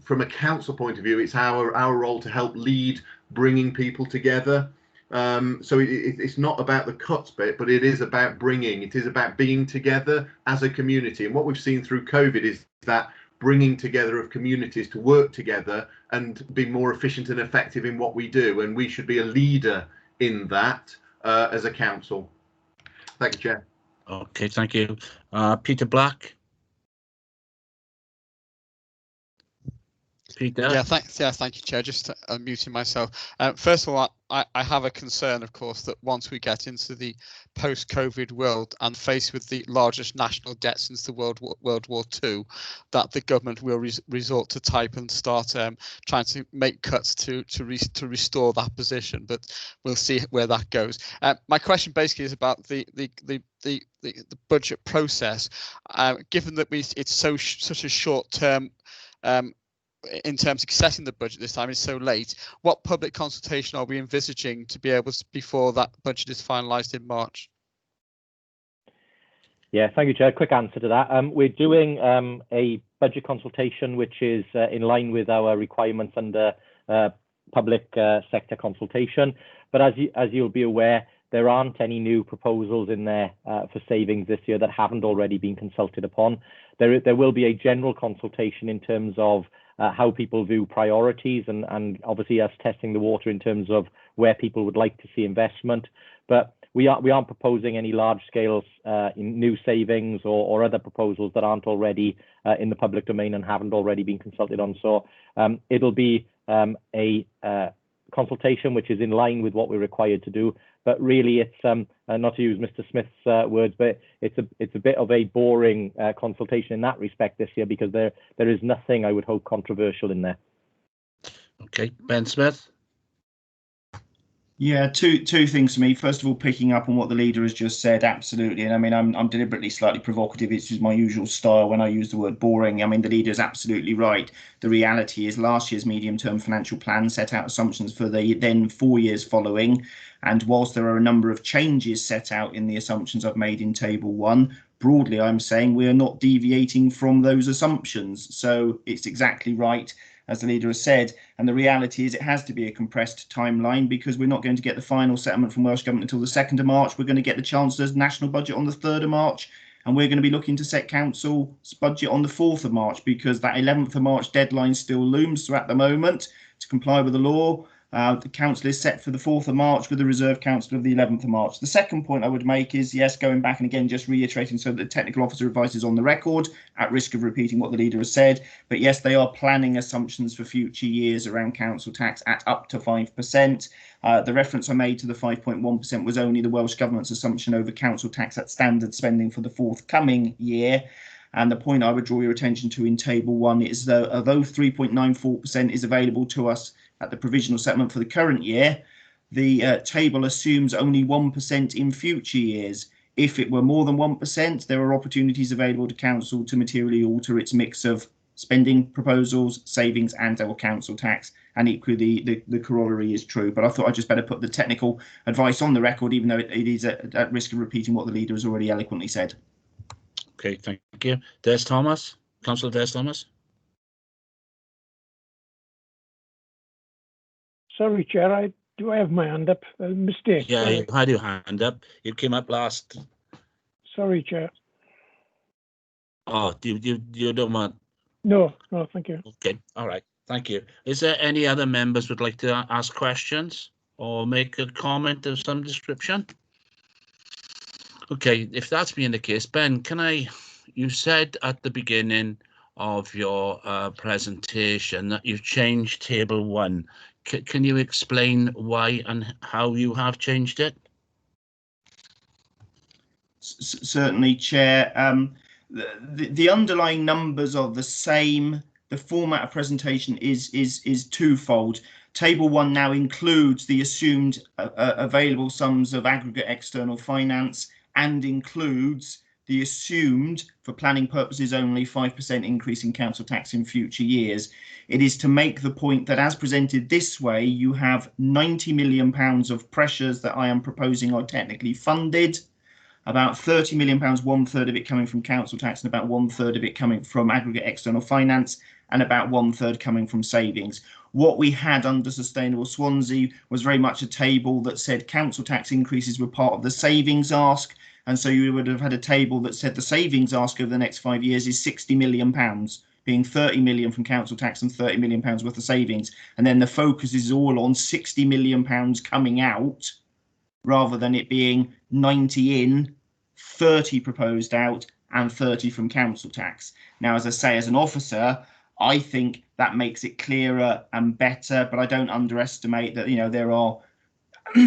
from a council point of view, it's our role to help lead bringing people together. So it's not about the cuts bit, but it is about bringing. It is about being together as a community. And what we've seen through COVID is that bringing together of communities to work together and be more efficient and effective in what we do. And we should be a leader in that as a council. Thank you, Chair. Okay, thank you. Peter Black. Peter. Yeah, thanks. Yeah, thank you, Chair. Just unmuting myself. First of all, I have a concern, of course, that once we get into the post-COVID world and faced with the largest national debt since the World War II, that the government will resort to type and start trying to make cuts to restore that position. But we'll see where that goes. My question basically is about the budget process. Given that it's such a short term. In terms of setting the budget this time, it's so late. What public consultation are we envisaging to be able to, before that budget is finalised in March? Yeah, thank you, Chair. Quick answer to that. We're doing a budget consultation, which is in line with our requirements under public sector consultation. But as you'll be aware, there aren't any new proposals in there for savings this year that haven't already been consulted upon. There will be a general consultation in terms of how people view priorities and obviously us testing the water in terms of where people would like to see investment. But we aren't proposing any large scale new savings or other proposals that aren't already in the public domain and haven't already been consulted on. So it'll be a consultation which is in line with what we're required to do. But really, it's not to use Mr. Smith's words, but it's a bit of a boring consultation in that respect this year, because there is nothing, I would hope, controversial in there. Okay, Ben Smith. Yeah, two things for me. First of all, picking up on what the leader has just said, absolutely. And I mean, I'm deliberately slightly provocative. It's just my usual style when I use the word boring. I mean, the leader is absolutely right. The reality is last year's medium-term financial plan set out assumptions for the then 4 years following. And whilst there are a number of changes set out in the assumptions I've made in Table 1, broadly, I'm saying we are not deviating from those assumptions. So it's exactly right, as the leader has said, and the reality is it has to be a compressed timeline, because we're not going to get the final settlement from Welsh Government until the 2nd of March. We're going to get the Chancellor's national budget on the 3rd of March, and we're going to be looking to set Council's budget on the 4th of March, because that 11th of March deadline still looms. So at the moment, to comply with the law, The council is set for the 4th of March with the reserve council of the 11th of March. The second point I would make is, yes, going back and again, just reiterating so that the technical officer advice is on the record, at risk of repeating what the leader has said. But yes, they are planning assumptions for future years around council tax at up to 5%. The reference I made to the 5.1% was only the Welsh Government's assumption over council tax at standard spending for the forthcoming year. And the point I would draw your attention to in Table 1 is that although 3.94% is available to us at the provisional settlement for the current year, the table assumes only 1% in future years. If it were more than 1%, there are opportunities available to council to materially alter its mix of spending proposals, savings and or council tax. And equally, the corollary is true. But I thought I'd just better put the technical advice on the record, even though it is at risk of repeating what the leader has already eloquently said. Okay, thank you. Des Thomas, Councillor Des Thomas. Sorry, Chair, do I have my hand up? A mistake. Yeah, sorry. you had your hand up. You came up last. Sorry, Chair. Oh, you don't want? No, thank you. Okay, all right, thank you. Is there any other members would like to ask questions or make a comment of some description? Okay, if that's being the case, Ben, you said at the beginning of your presentation that you've changed Table 1. Can you explain why and how you have changed it? Certainly, Chair. The underlying numbers are the same. The format of presentation is twofold. Table 1 now includes the assumed available sums of aggregate external finance and includes the assumed, for planning purposes only, 5% increase in council tax in future years. It is to make the point that as presented this way, you have £90 million of pressures that I am proposing are technically funded, about £30 million, 1/3 of it coming from council tax and about 1/3 of it coming from aggregate external finance and about 1/3 coming from savings. What we had under Sustainable Swansea was very much a table that said council tax increases were part of the savings ask. And so you would have had a table that said the savings ask over the next 5 years is £60 million, being 30 million from council tax and 30 million pounds worth of savings. And then the focus is all on £60 million coming out rather than it being 90 in, 30 proposed out and 30 from council tax. Now, as I say, as an officer, I think that makes it clearer and better, but I don't underestimate that,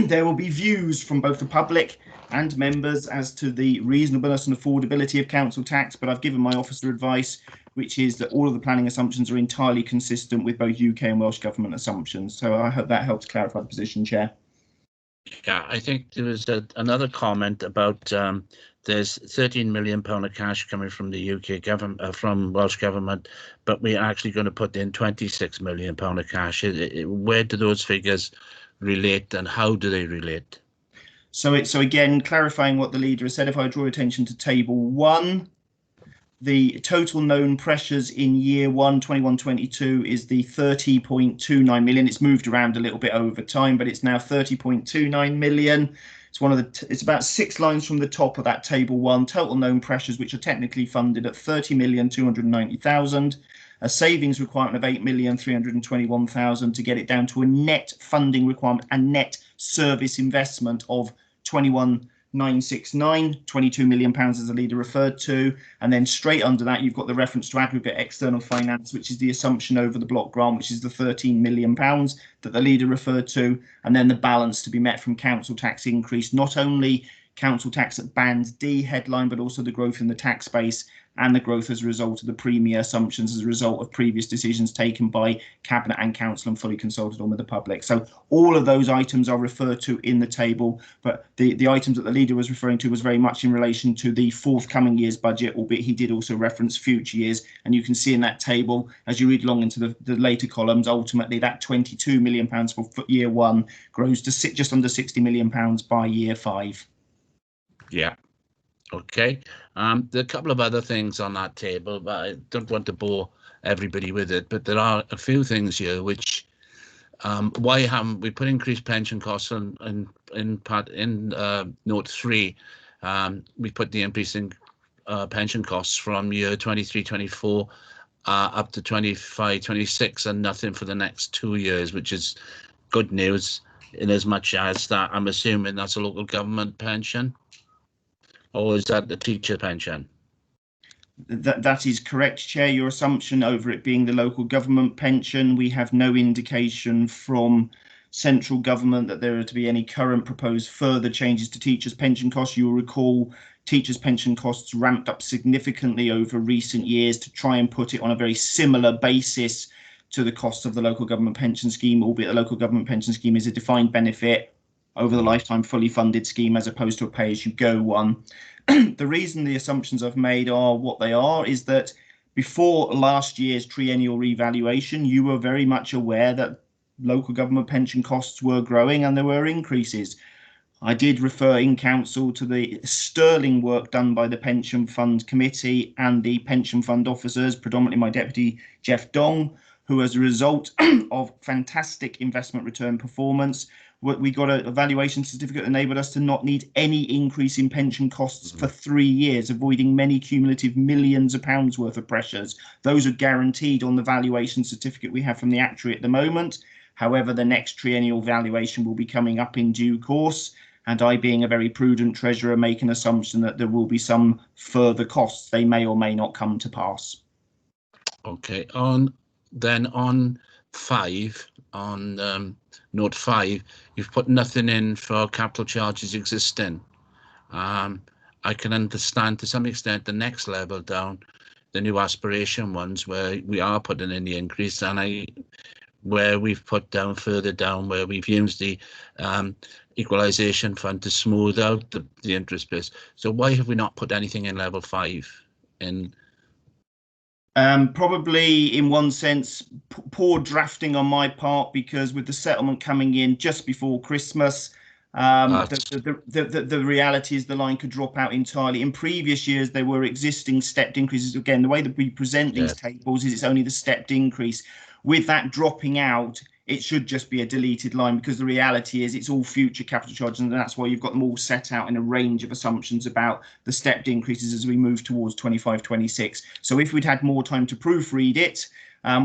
there will be views from both the public and members as to the reasonableness and affordability of council tax, but I've given my officer advice, which is that all of the planning assumptions are entirely consistent with both UK and Welsh Government assumptions. So I hope that helps clarify the position, Chair. Yeah, I think there was another comment about there's £13 million of cash coming from the UK government, from Welsh Government, but we're actually going to put in £26 million of cash. Where do those figures relate and how do they relate? So again, clarifying what the leader has said, if I draw attention to Table 1, the total known pressures in year 1, 21-22 is the 30.29 million. It's moved around a little bit over time, but it's now 30.29 million. It's about 6 lines from the top of that Table 1. Total known pressures, which are technically funded at 30,290,000. A savings requirement of 8,321,000 to get it down to a net funding requirement and net service investment of 21,969, £22 million as the leader referred to. And then straight under that, you've got the reference to aggregate external finance, which is the assumption over the block grant, which is the £13 million that the leader referred to. And then the balance to be met from council tax increase, not only council tax at band D headline, but also the growth in the tax base and the growth as a result of the premier assumptions as a result of previous decisions taken by Cabinet and Council and fully consulted on with the public. So all of those items are referred to in the table, but the items that the leader was referring to was very much in relation to the forthcoming year's budget, albeit he did also reference future years. And you can see in that table, as you read along into the later columns, ultimately that £22 million for year 1 grows to just under £60 million by year 5. Yeah. Okay. There are a couple of other things on that table, but I don't want to bore everybody with it. But there are a few things here which, why haven't we put increased pension costs in note 3? We put the increase in pension costs from year 23-24 up to 25-26 and nothing for the next 2 years, which is good news in as much as that I'm assuming that's a local government pension, or is that the teacher pension? That is correct, Chair. Your assumption over it being the local government pension, we have no indication from central government that there are to be any current proposed further changes to teachers' pension costs. You'll recall teachers' pension costs ramped up significantly over recent years to try and put it on a very similar basis to the cost of the local government pension scheme, albeit the local government pension scheme is a defined benefit over the lifetime fully funded scheme as opposed to a pay-as-you-go one. The reason the assumptions I've made are what they are is that before last year's triennial revaluation, you were very much aware that local government pension costs were growing and there were increases. I did refer in council to the sterling work done by the Pension Fund Committee and the pension fund officers, predominantly my deputy Jeff Dong, who as a result of fantastic investment return performance, we got a valuation certificate that enabled us to not need any increase in pension costs for 3 years, avoiding many cumulative millions of pounds worth of pressures. Those are guaranteed on the valuation certificate we have from the actuary at the moment. However, the next triennial valuation will be coming up in due course, and I, being a very prudent treasurer, make an assumption that there will be some further costs. They may or may not come to pass. Okay, on 5, on note 5, you've put nothing in for capital charges existing. I can understand to some extent the next level down, the new aspiration ones, where we are putting in the increase, and where we've put down further down where we've used the equalisation fund to smooth out the interest base. So why have we not put anything in level 5 in? Probably in one sense poor drafting on my part, because with the settlement coming in just before Christmas, the reality is the line could drop out entirely. In previous years there were existing stepped increases. Again, the way that we present these tables is it's only the stepped increase. With that dropping out, it should just be a deleted line, because the reality is it's all future capital charges, and that's why you've got them all set out in a range of assumptions about the stepped increases as we move towards 25-26. So if we'd had more time to proofread it,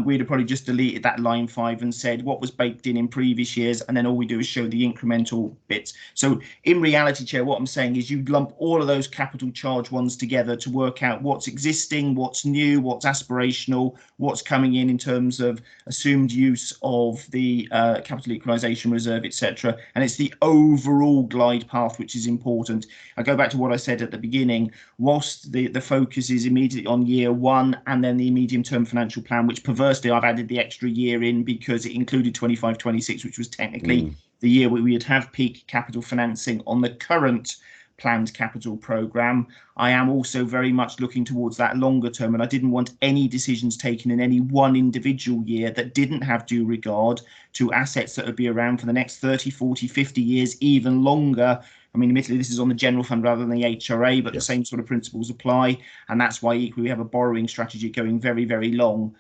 we'd have probably just deleted that line 5 and said what was baked in previous years, and then all we do is show the incremental bits. So in reality, Chair, what I'm saying is you lump all of those capital charge ones together to work out what's existing, what's new, what's aspirational, what's coming in terms of assumed use of the capital equalisation reserve, etc. And it's the overall glide path which is important. I go back to what I said at the beginning. Whilst the focus is immediately on year 1 and then the medium-term financial plan, which perversely I've added the extra year in because it included 25-26, which was technically the year where we would have peak capital financing on the current planned capital programme. I am also very much looking towards that longer term, and I didn't want any decisions taken in any one individual year that didn't have due regard to assets that would be around for the next 30, 40, 50 years, even longer. I mean, admittedly, this is on the general fund rather than the HRA, but the same sort of principles apply. And that's why equally we have a borrowing strategy going very, very long.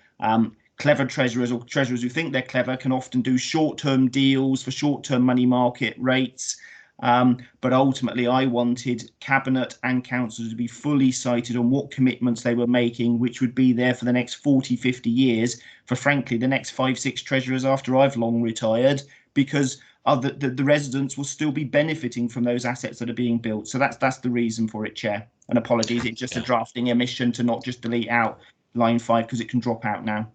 Clever treasurers, or treasurers who think they're clever, can often do short-term deals for short-term money market rates. But ultimately, I wanted Cabinet and Council to be fully cited on what commitments they were making, which would be there for the next 40, 50 years, for frankly, the next 5, 6 treasurers after I've long retired, because the residents will still be benefiting from those assets that are being built. So that's the reason for it, Chair. And apologies, it's just a drafting omission to not just delete out line 5 because it can drop out now.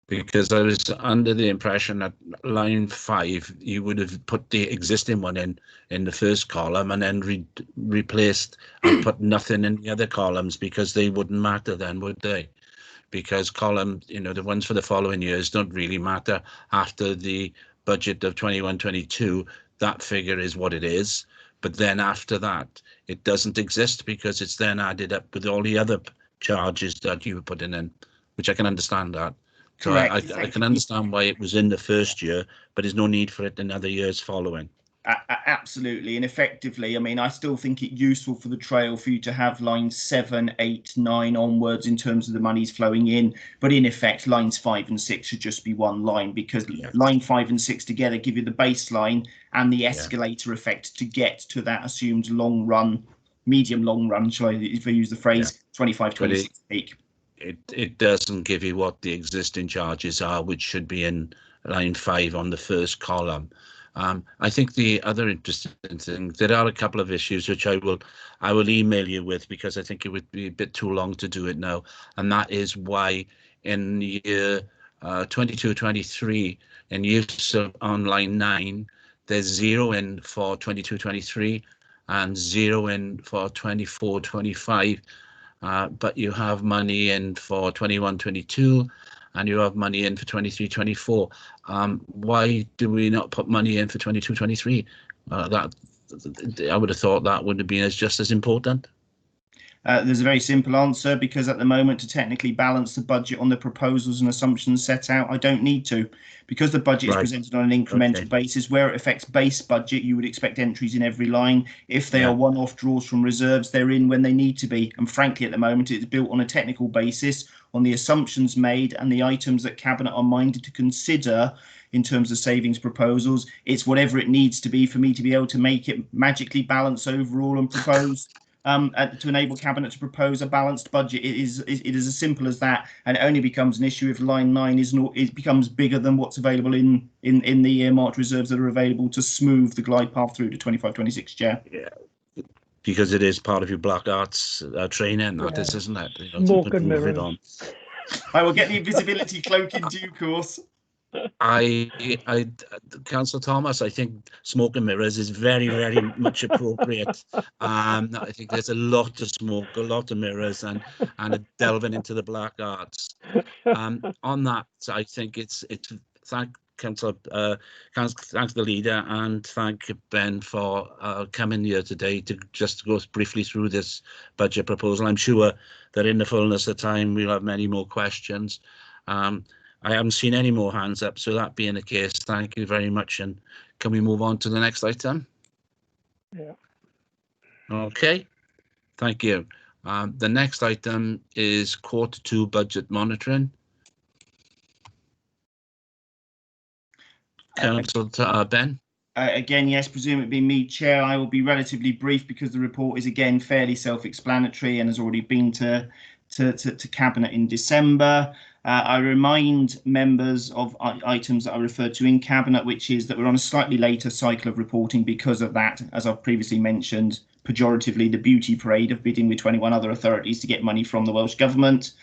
Because I was under the impression that line 5, you would have put the existing one in the first column and then replaced and put nothing in the other columns, because they wouldn't matter then, would they? Because column, the ones for the following years don't really matter. After the budget of 21-22, that figure is what it is. But then after that, it doesn't exist, because it's then added up with all the other charges that you were putting in, which I can understand that. So I can understand why it was in the first year, but there's no need for it in other years following. Absolutely. And effectively, I mean, I still think it useful for the trail for you to have lines 7, 8, 9 onwards in terms of the monies flowing in. But in effect, lines 5 and 6 should just be one line, because line 5 and 6 together give you the baseline and the escalator effect to get to that assumed long run, medium long run, if I use the phrase, 25-26 peak. It doesn't give you what the existing charges are, which should be in line 5 on the first column. I think the other interesting thing, there are a couple of issues which I will email you with, because I think it would be a bit too long to do it now, and that is why in year 22-23, in use of on line 9, there's 0 in for 22-23 and 0 in for 24-25, but you have money in for 21-22 and you have money in for 23-24. Why do we not put money in for 22-23? That I would have thought that would have been just as important. There's a very simple answer, because at the moment, to technically balance the budget on the proposals and assumptions set out, I don't need to. Because the budget is presented on an incremental basis, where it affects base budget, you would expect entries in every line. If they are one-off draws from reserves, they're in when they need to be. And frankly, at the moment, it's built on a technical basis, on the assumptions made and the items that Cabinet are minded to consider in terms of savings proposals. It's whatever it needs to be for me to be able to make it magically balance overall and propose to enable Cabinet to propose a balanced budget. It is as simple as that, and it only becomes an issue if line 9 it becomes bigger than what's available in the earmarked reserves that are available to smooth the glide path through to 25-26, Chair. Yeah, because it is part of your black arts training, that is, isn't it? You know, Smoke and mirrors. I will get the invisibility cloak in due course. Councillor Thomas, I think smoke and mirrors is very, very much appropriate. I think there's a lot of smoke, a lot of mirrors, and a delving into the black arts. On that, I think it's thank Councillor, thank the leader, and thank Ben for coming here today to just go briefly through this budget proposal. I'm sure that in the fullness of time we'll have many more questions. I haven't seen any more hands up, so that being the case, thank you very much. And can we move on to the next item? Yeah. Okay, thank you. The next item is Q2 budget monitoring. Councillor Ben. Again, yes, presume it be me, Chair. I will be relatively brief because the report is again fairly self-explanatory and has already been to Cabinet in December. I remind members of items that I referred to in Cabinet, which is that we're on a slightly later cycle of reporting because of that, as I've previously mentioned, pejoratively, the beauty parade of bidding with 21 other authorities to get money from the Welsh Government.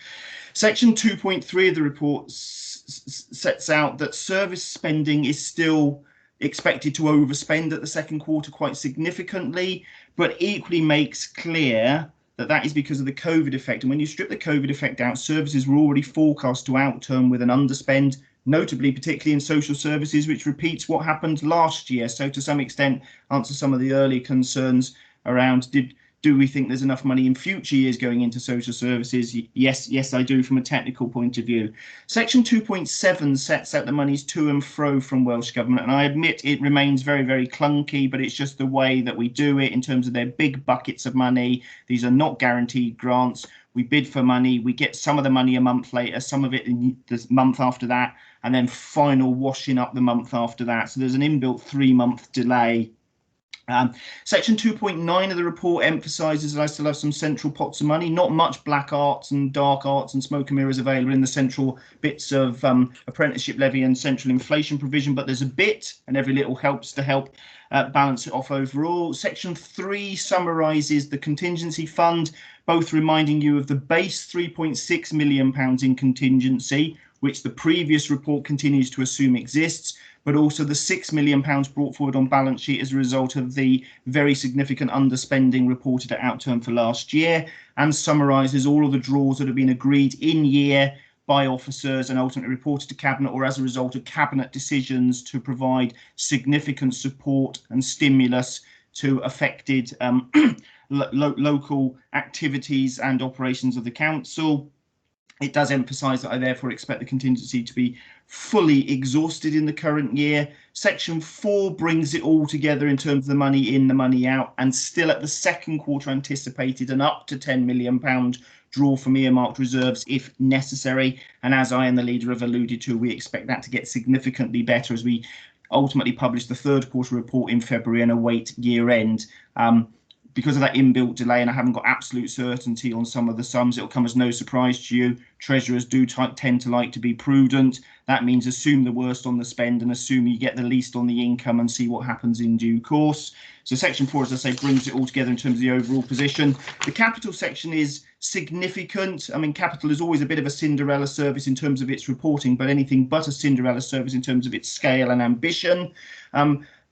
Section 2.3 of the report sets out that service spending is still expected to overspend at the second quarter quite significantly, but equally makes clear that is because of the COVID effect. And when you strip the COVID effect out, services were already forecast to outturn with an underspend, notably, particularly in social services, which repeats what happened last year. So to some extent, answer some of the earlier concerns around do we think there's enough money in future years going into social services? Yes, I do, from a technical point of view. Section 2.7 sets out the monies to and fro from Welsh Government, and I admit it remains very, very clunky, but it's just the way that we do it in terms of their big buckets of money. These are not guaranteed grants. We bid for money, we get some of the money a month later, some of it in the month after that, and then final washing up the month after that. So there's an inbuilt 3-month delay. Section 2.9 of the report emphasises that I still have some central pots of money, not much black arts and dark arts and smoke and mirrors available in the central bits of apprenticeship levy and central inflation provision, but there's a bit, and every little helps to help balance it off overall. Section 3 summarises the contingency fund, both reminding you of the base £3.6 million in contingency, which the previous report continues to assume exists, but also the £6 million brought forward on balance sheet as a result of the very significant underspending reported at outturn for last year, and summarises all of the draws that have been agreed in year by officers and ultimately reported to Cabinet, or as a result of Cabinet decisions to provide significant support and stimulus to affected local activities and operations of the Council. It does emphasise that I therefore expect the contingency to be fully exhausted in the current year. Section 4 brings it all together in terms of the money in, the money out, and still at the second quarter anticipated an up to £10 million draw from earmarked reserves if necessary. And as I and the leader have alluded to, we expect that to get significantly better as we ultimately publish the third quarter report in February and await year end. because of that inbuilt delay, and I haven't got absolute certainty on some of the sums, it'll come as no surprise to you. Treasurers do tend to like to be prudent. That means assume the worst on the spend and assume you get the least on the income and see what happens in due course. So section 4, as I say, brings it all together in terms of the overall position. The capital section is significant. I mean, capital is always a bit of a Cinderella service in terms of its reporting, but anything but a Cinderella service in terms of its scale and ambition.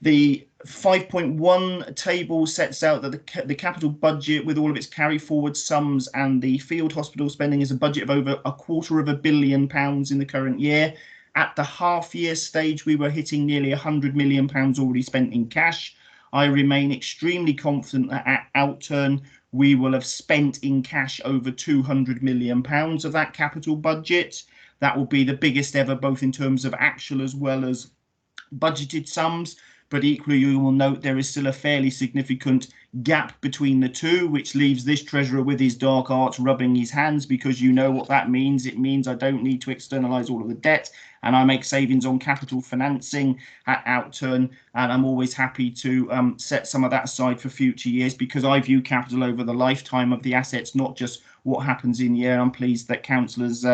The 5.1 table sets out that the capital budget, with all of its carry forward sums and the field hospital spending, is a budget of over £250 million in the current year. At the half year stage, we were hitting nearly £100 million already spent in cash. I remain extremely confident that at outturn, we will have spent in cash over £200 million of that capital budget. That will be the biggest ever, both in terms of actual as well as budgeted sums. But equally, you will note there is still a fairly significant gap between the two, which leaves this treasurer with his dark arts rubbing his hands, because you know what that means. It means I don't need to externalise all of the debt, and I make savings on capital financing at outturn, and I'm always happy to set some of that aside for future years, because I view capital over the lifetime of the assets, not just what happens in year. I'm pleased that council has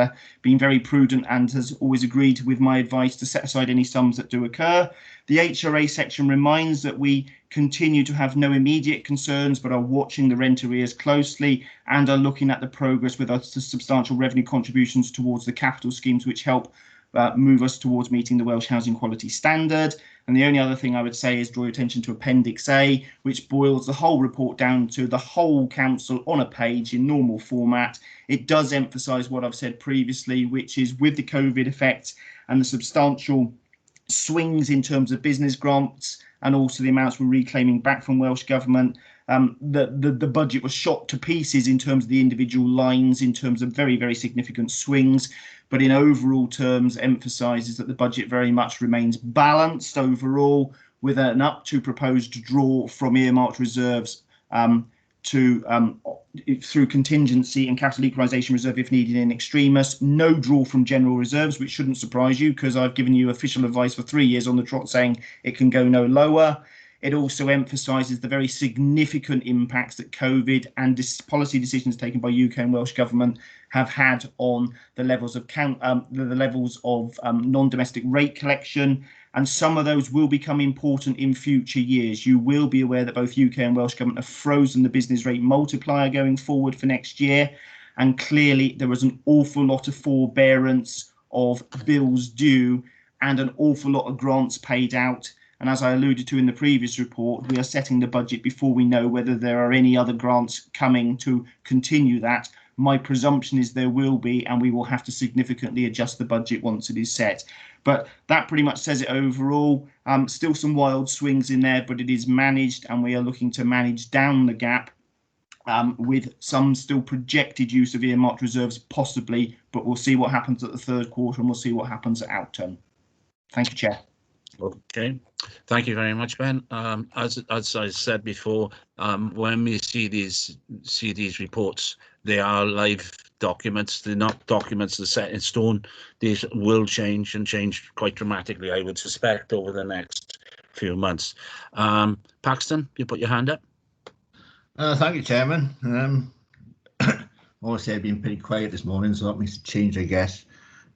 been very prudent and has always agreed with my advice to set aside any sums that do occur. The HRA section reminds that we continue to have no immediate concerns, but are watching the rent arrears closely and are looking at the progress with us to substantial revenue contributions towards the capital schemes, which help move us towards meeting the Welsh Housing Quality Standard. And the only other thing I would say is draw your attention to Appendix A, which boils the whole report down to the whole council on a page in normal format. It does emphasise what I've said previously, which is with the COVID effect and the substantial swings in terms of business grants and also the amounts we're reclaiming back from Welsh Government, the budget was shot to pieces in terms of the individual lines, in terms of very, very significant swings, but in overall terms emphasises that the budget very much remains balanced overall, with an up to proposed draw from earmarked reserves through contingency and capital equalisation reserve if needed in extremis. No draw from general reserves, which shouldn't surprise you, because I've given you official advice for 3 years on the trot saying it can go no lower. It also emphasises the very significant impacts that COVID and policy decisions taken by UK and Welsh Government have had on the levels of non-domestic rate collection, and some of those will become important in future years. You will be aware that both UK and Welsh Government have frozen the business rate multiplier going forward for next year, and clearly there was an awful lot of forbearance of bills due and an awful lot of grants paid out. And as I alluded to in the previous report, we are setting the budget before we know whether there are any other grants coming to continue that. My presumption is there will be, and we will have to significantly adjust the budget once it is set. But that pretty much says it overall. Still some wild swings in there, but it is managed, and we are looking to manage down the gap with some still projected use of earmarked reserves possibly, but we'll see what happens at the third quarter and we'll see what happens at outturn. Thank you, Chair. Okay, thank you very much, Ben. As I said before, when we see these reports, they are live documents. They're not documents that are set in stone. These will change and change quite dramatically, I would suspect, over the next few months. Paxton, you put your hand up. Thank you, Chairman. Obviously, I've been pretty quiet this morning, so that makes a change, I guess.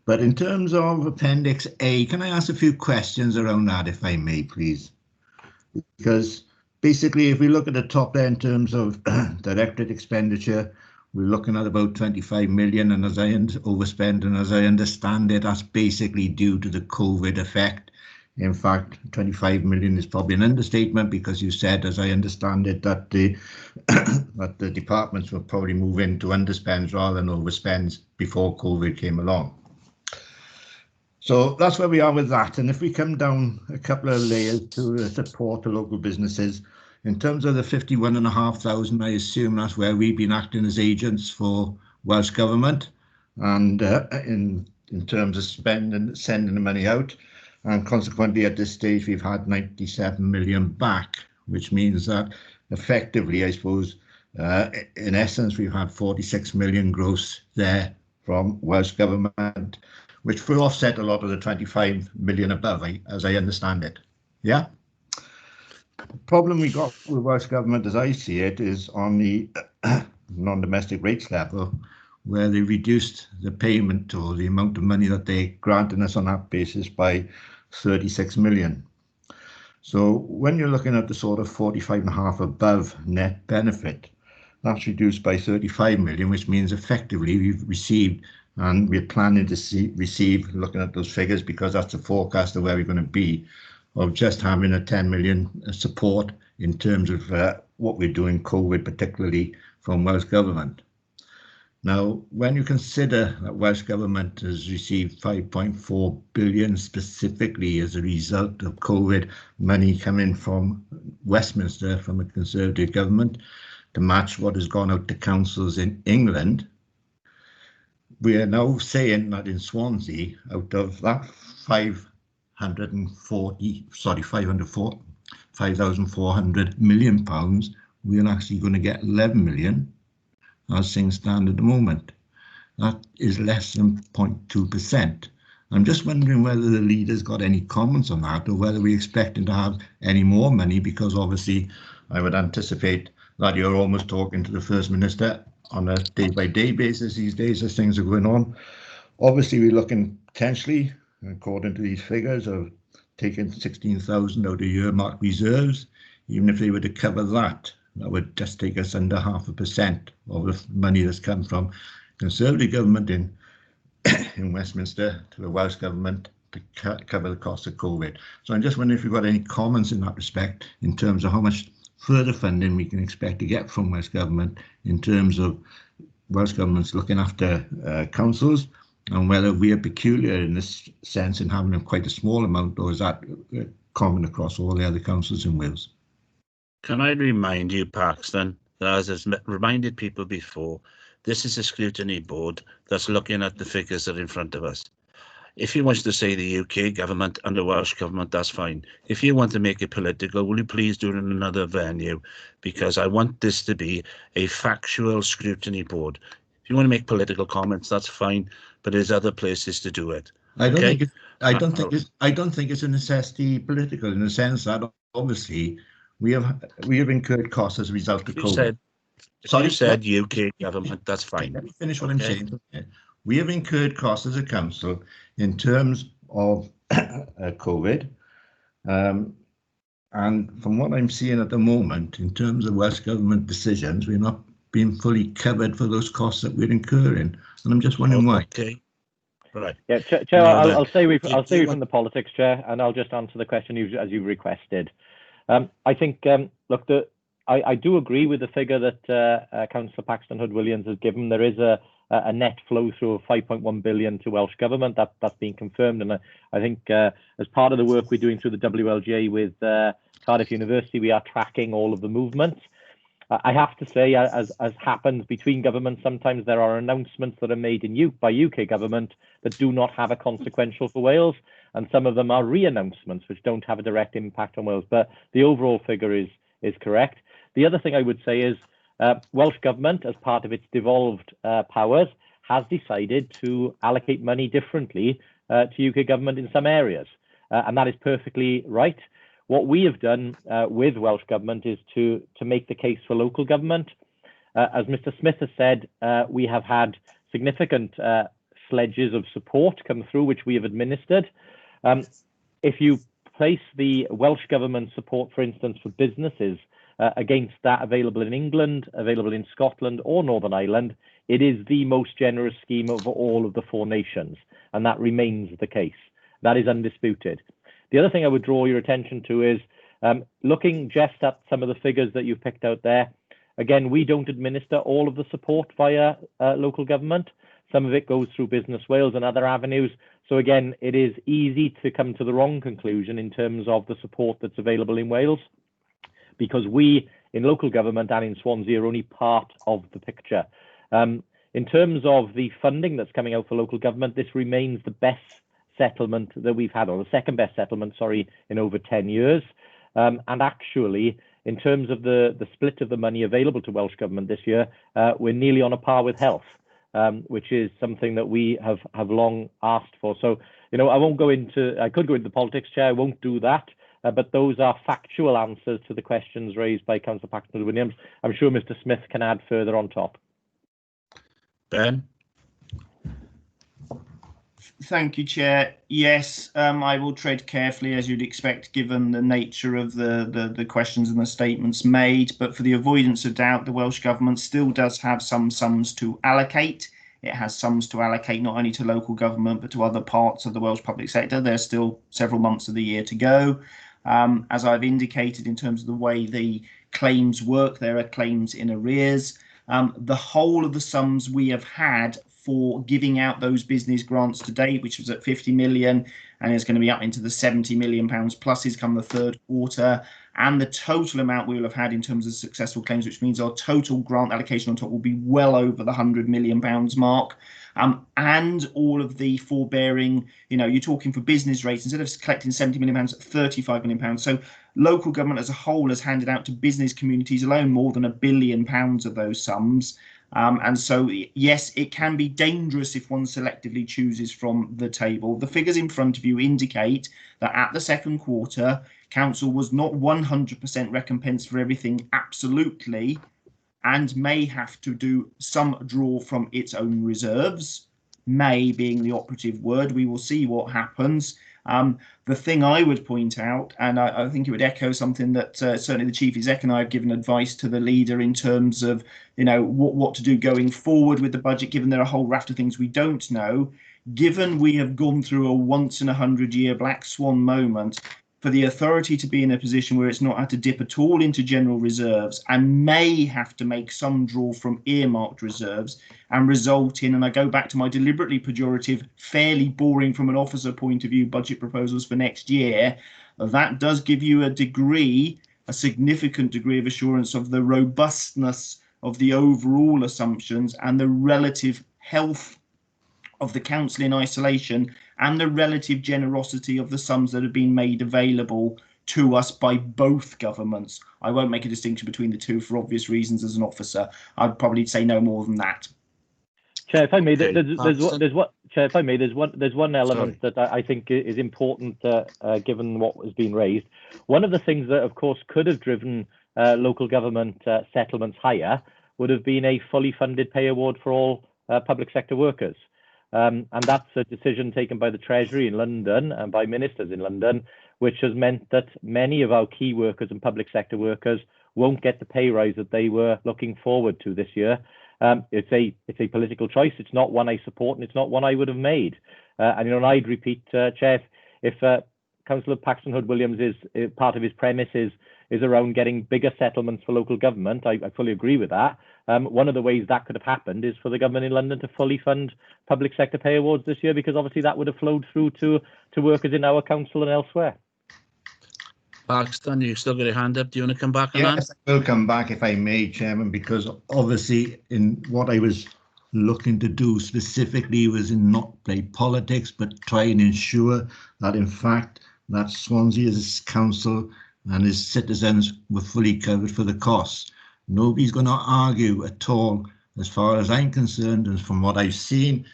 But in terms of Appendix A, can I ask a few questions around that, if I may, please? Because basically, if we look at the top there in terms of directed expenditure, we're looking at about 25 million, and as I overspend, and as I understand it, that's basically due to the COVID effect. In fact, 25 million is probably an understatement, because you said, as I understand it, that the that the departments will probably move into underspends rather than overspends before COVID came along. So that's where we are with that. And if we come down a couple of layers to support the local businesses, in terms of the 51,500, I assume that's where we've been acting as agents for Welsh Government, and in terms of sending the money out. And consequently, at this stage, we've had 97 million back, which means that effectively, I suppose, in essence, we've had 46 million gross there from Welsh Government, which will offset a lot of the 25 million above, as I understand it. Yeah? problem we got with Welsh Government, as I see it, is on the non-domestic rates level, where they reduced the payment or the amount of money that they granted us on that basis by 36 million. So when you're looking at the sort of 45.5 above net benefit, that's reduced by 35 million, which means effectively we've received, and we're planning to receive, looking at those figures, because that's the forecast of where we're going to be, of just having a 10 million support in terms of what we're doing COVID, particularly from Welsh Government. Now, when you consider that Welsh Government has received 5.4 billion specifically as a result of COVID money coming from Westminster, from a Conservative government, to match what has gone out to councils in England, we are now saying that in Swansea, out of that 5,400 million pounds, we're actually going to get 11 million as things stand at the moment. That is less than 0.2%. I'm just wondering whether the leader's got any comments on that, or whether we're expecting to have any more money, because obviously I would anticipate that you're almost talking to the First Minister on a day-by-day basis these days as things are going on. Obviously, we're looking potentially, according to these figures, of taking 16,000 out of earmarked reserves. Even if they were to cover that, that would just take us under 0.5% of the money that's come from Conservative government in Westminster to the Welsh Government to cover the cost of COVID. So I'm just wondering if you've got any comments in that respect in terms of how much further funding we can expect to get from Welsh Government in terms of Welsh Government's looking after councils, and whether we are peculiar in this sense in having quite a small amount, or is that common across all the other councils in Wales? Can I remind you, Paxton, that as I've reminded people before, this is a scrutiny board that's looking at the figures that are in front of us. If you want to say the UK government and the Welsh government, that's fine. If you want to make it political, will you please do it in another venue? Because I want this to be a factual scrutiny board. If you want to make political comments, that's fine, but there's other places to do it. I don't think it's a necessity political, in the sense that obviously we have incurred costs as a result of COVID. You said UK government, that's fine. Let me finish what I'm saying. We have incurred costs as a council in terms of COVID. And from what I'm seeing at the moment, in terms of Welsh Government decisions, we're not being fully covered for those costs that we're incurring. And I'm just wondering why. Okay. Right. Yeah, Chair, I'll stay away from the politics, Chair, and I'll just answer the question as you requested. I think, look, I do agree with the figure that Councillor Paxton Hood-Williams has given. There is a net flow through of 5.1 billion to Welsh Government. That's been confirmed, and I think as part of the work we're doing through the WLGA with Cardiff University, we are tracking all of the movements. I have to say, as happens between governments, sometimes there are announcements that are made by UK government that do not have a consequential for Wales, and some of them are re-announcements which don't have a direct impact on Wales. But the overall figure is correct. The other thing I would say is Welsh Government, as part of its devolved powers, has decided to allocate money differently to UK Government in some areas, and that is perfectly right. What we have done with Welsh Government is to make the case for local government. As Mr. Smith has said, we have had significant sledges of support come through, which we have administered. If you place the Welsh Government support, for instance, for businesses against that available in England, available in Scotland or Northern Ireland, it is the most generous scheme of all of the four nations, and that remains the case. That is undisputed. The other thing I would draw your attention to is looking just at some of the figures that you've picked out there. Again, we don't administer all of the support via local government. Some of it goes through Business Wales and other avenues. So again, it is easy to come to the wrong conclusion in terms of the support that's available in Wales, because we in local government and in Swansea are only part of the picture. In terms of the funding that's coming out for local government, this remains the best settlement that we've had, or the second best settlement, sorry, in over 10 years. And actually, in terms of the split of the money available to Welsh Government this year, we're nearly on a par with health, which is something that we have long asked for. So, you know, I could go into the politics, Chair, I won't do that. but those are factual answers to the questions raised by Councillor Paxton Williams. I'm sure Mr. Smith can add further on top. Ben? Thank you, Chair. Yes, I will tread carefully, as you'd expect, given the nature of the questions and the statements made. But for the avoidance of doubt, the Welsh Government still does have some sums to allocate. It has sums to allocate not only to local government, but to other parts of the Welsh public sector. There's still several months of the year to go. As I've indicated, in terms of the way the claims work, there are claims in arrears. The whole of the sums we have had for giving out those business grants to date, which was at 50 million and is going to be up into the 70 million pounds pluses come the third quarter, and the total amount we will have had in terms of successful claims, which means our total grant allocation on top will be well over the 100 million pounds mark. And all of the forbearing, you're talking for business rates, instead of collecting 70 million pounds, 35 million pounds. So local government as a whole has handed out to business communities alone more than £1 billion of those sums. And so, yes, it can be dangerous if one selectively chooses from the table. The figures in front of you indicate that at the second quarter, Council was not 100% recompensed for everything, absolutely, and may have to do some draw from its own reserves, may being the operative word. We will see what happens. The thing I would point out, and I think it would echo something that certainly the Chief Exec and I have given advice to the leader in terms of, what to do going forward with the budget, given there are a whole raft of things we don't know. Given we have gone through a once-in-a-100-year black swan moment, for the authority to be in a position where it's not had to dip at all into general reserves and may have to make some draw from earmarked reserves and result in, and I go back to my deliberately pejorative, fairly boring from an officer point of view, budget proposals for next year, that does give you a significant degree of assurance of the robustness of the overall assumptions and the relative health of the council in isolation and the relative generosity of the sums that have been made available to us by both governments. I won't make a distinction between the two for obvious reasons as an officer. I'd probably say no more than that. Chair, if I may, there's one element that I think is important, given what has been raised. One of the things that, of course, could have driven local government settlements higher would have been a fully funded pay award for all public sector workers. And that's a decision taken by the Treasury in London and by ministers in London, which has meant that many of our key workers and public sector workers won't get the pay rise that they were looking forward to this year. It's a political choice. It's not one I support, and it's not one I would have made. And I'd repeat, Chair, if Councillor Paxton Hood-Williams is part of his premise is around getting bigger settlements for local government, I fully agree with that. One of the ways that could have happened is for the government in London to fully fund public sector pay awards this year, because obviously that would have flowed through to workers in our council and elsewhere. Paxton, you still got your hand up. Do you want to come back on that? Yes, I will come back if I may, Chairman, because obviously in what I was looking to do specifically was in not play politics, but try and ensure that in fact that Swansea's council and his citizens were fully covered for the costs. Nobody's going to argue at all, as far as I'm concerned, and from what I've seen,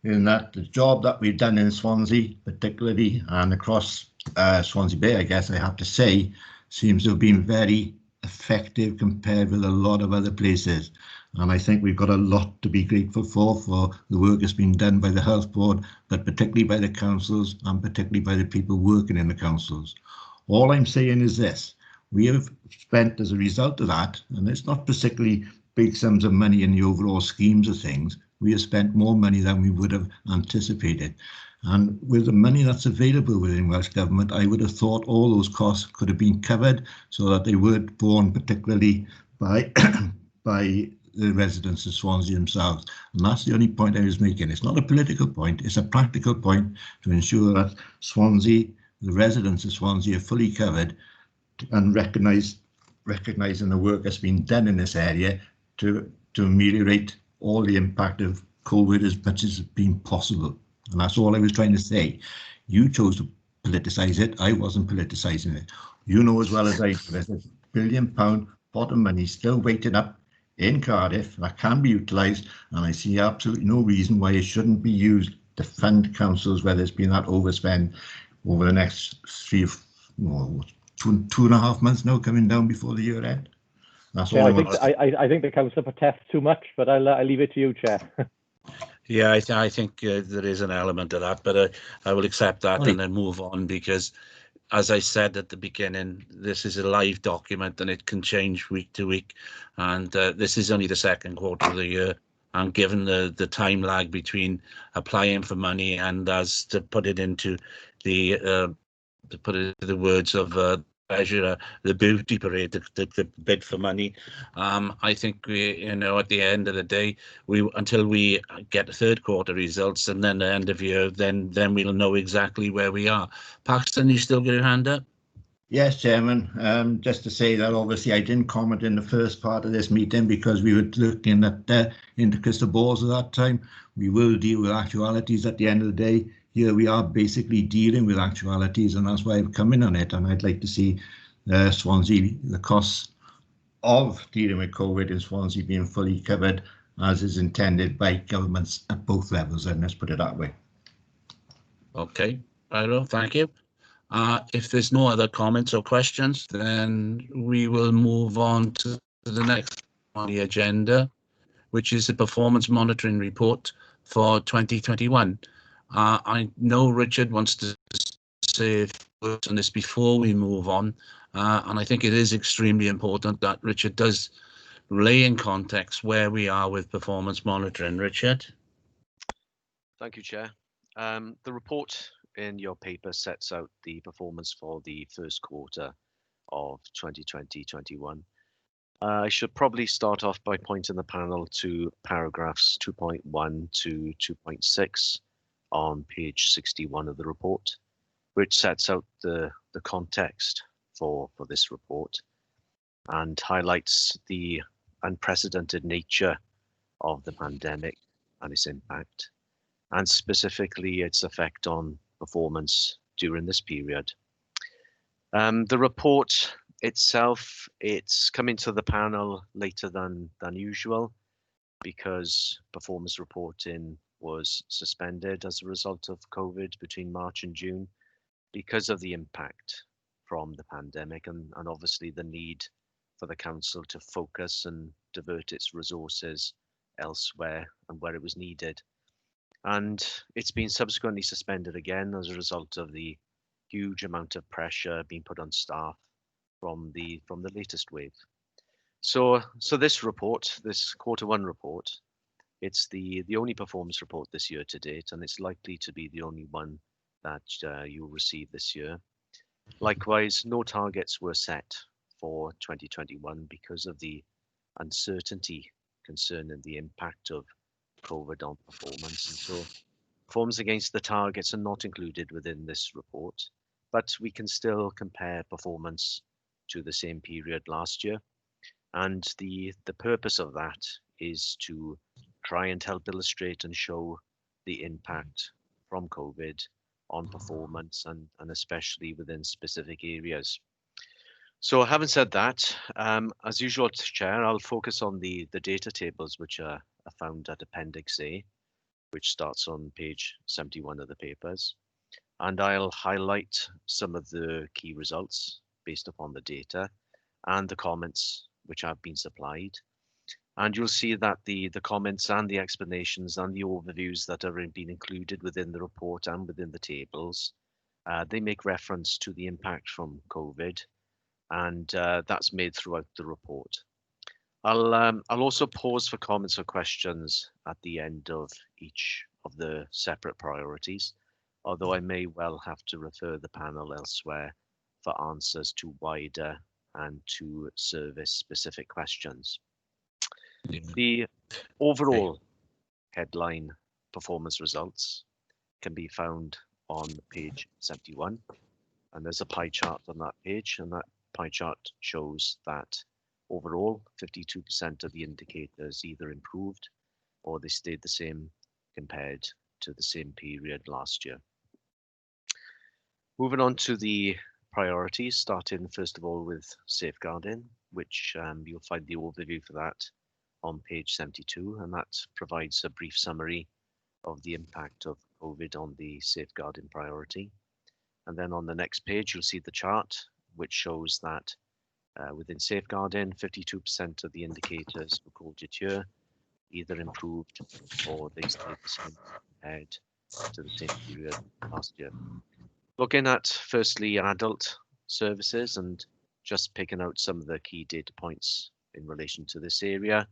in that the job that we've done in Swansea, particularly and across Swansea Bay, I guess I have to say, seems to have been very effective compared with a lot of other places. And I think we've got a lot to be grateful for the work that's been done by the Health Board, but particularly by the councils and particularly by the people working in the councils. All I'm saying is this: we have spent, as a result of that, and it's not particularly big sums of money in the overall schemes of things, we have spent more money than we would have anticipated. And with the money that's available within Welsh Government, I would have thought all those costs could have been covered so that they weren't borne particularly by the residents of Swansea themselves. And that's the only point I was making. It's not a political point, it's a practical point to ensure that Swansea, the residents of Swansea, are fully covered and recognising the work that's been done in this area to ameliorate all the impact of COVID as much as it's been possible. And that's all I was trying to say. You chose to politicise it. I wasn't politicising it. You know as well as I do, there's a £1 billion pot of money still waiting up in Cardiff that can be utilised, and I see absolutely no reason why it shouldn't be used to fund councils where there's been that overspend over the next 2.5 months now coming down before the year end. That's all. I think the council protests too much, but I'll leave it to you, Chair. Yeah, I think there is an element of that, but I will accept that and then move on, because as I said at the beginning, this is a live document and it can change week to week, and this is only the second quarter of the year, and given the time lag between applying for money and as to put it into the words of treasurer, the beauty parade, the bid for money. I think we, at the end of the day, until we get third quarter results and then the end of year, then we'll know exactly where we are. Paxton, you still got your hand up? Yes, Chairman. Just to say that obviously I didn't comment in the first part of this meeting because we were looking at into crystal balls at that time. We will deal with actualities at the end of the day. Here we are basically dealing with actualities, and that's why I've come in on it. And I'd like to see Swansea, the costs of dealing with COVID in Swansea being fully covered as is intended by governments at both levels, and let's put it that way. Okay, right, thank you. If there's no other comments or questions, then we will move on to the next on the agenda, which is the performance monitoring report for 2021. I know Richard wants to say a few words on this before we move on, and I think it is extremely important that Richard does lay in context where we are with performance monitoring. Richard? Thank you, Chair. The report in your paper sets out the performance for the first quarter of 2020-21. I should probably start off by pointing the panel to paragraphs 2.1 to 2.6 on page 61 of the report, which sets out the context for this report and highlights the unprecedented nature of the pandemic and its impact, and specifically its effect on performance during this period. The report itself, it's coming to the panel later than usual because performance reporting was suspended as a result of COVID between March and June because of the impact from the pandemic and obviously the need for the council to focus and divert its resources elsewhere and where it was needed. And it's been subsequently suspended again as a result of the huge amount of pressure being put on staff from the latest wave. So this report, this quarter one report, it's the only performance report this year to date, and it's likely to be the only one that you'll receive this year. Likewise, no targets were set for 2021 because of the uncertainty concerning the impact of COVID on performance, and so performance against the targets are not included within this report, but we can still compare performance to the same period last year, and the purpose of that is to try and help illustrate and show the impact from COVID on performance and especially within specific areas. So having said that, as usual, Chair, I'll focus on the data tables which are found at Appendix A, which starts on page 71 of the papers. And I'll highlight some of the key results based upon the data and the comments which have been supplied. And you'll see that the comments and the explanations and the overviews that are being included within the report and within the tables, they make reference to the impact from COVID, and that's made throughout the report. I'll also pause for comments or questions at the end of each of the separate priorities, although I may well have to refer the panel elsewhere for answers to wider and to service specific questions. The overall headline performance results can be found on page 71, and there's a pie chart on that page, and that pie chart shows that overall 52% of the indicators either improved or they stayed the same compared to the same period last year. Moving on to the priorities, starting first of all with safeguarding, which you'll find the overview for that on page 72, and that provides a brief summary of the impact of COVID on the safeguarding priority. And then on the next page, you'll see the chart which shows that within safeguarding, 52% of the indicators recorded here either improved or they stayed the same compared to the same period last year. Looking at firstly adult services and just picking out some of the key data points in relation to this area.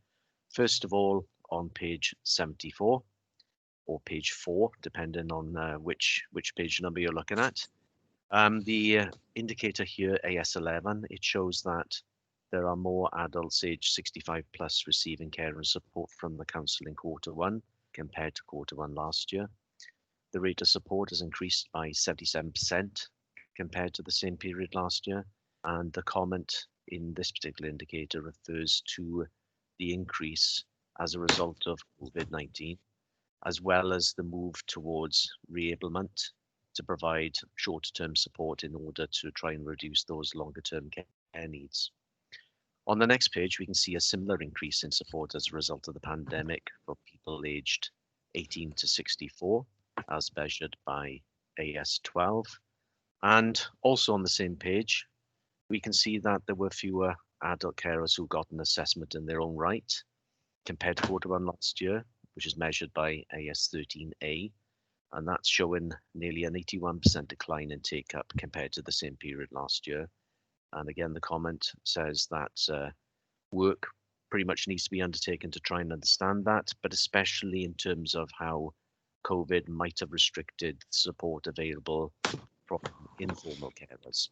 First of all, on page 74 or page 4, depending on which page number you're looking at. The indicator here, AS11, it shows that there are more adults aged 65 plus receiving care and support from the council in Q1 compared to Q1 last year. The rate of support has increased by 77% compared to the same period last year. And the comment in this particular indicator refers to the increase as a result of COVID-19, as well as the move towards reablement to provide shorter-term support in order to try and reduce those longer-term care needs. On the next page, we can see a similar increase in support as a result of the pandemic for people aged 18 to 64, as measured by AS12. And also on the same page, we can see that there were fewer adult carers who got an assessment in their own right compared to Q1 last year, which is measured by AS13A, and that's showing nearly an 81% decline in take-up compared to the same period last year. And again, the comment says that work pretty much needs to be undertaken to try and understand that, but especially in terms of how COVID might have restricted support available from informal carers.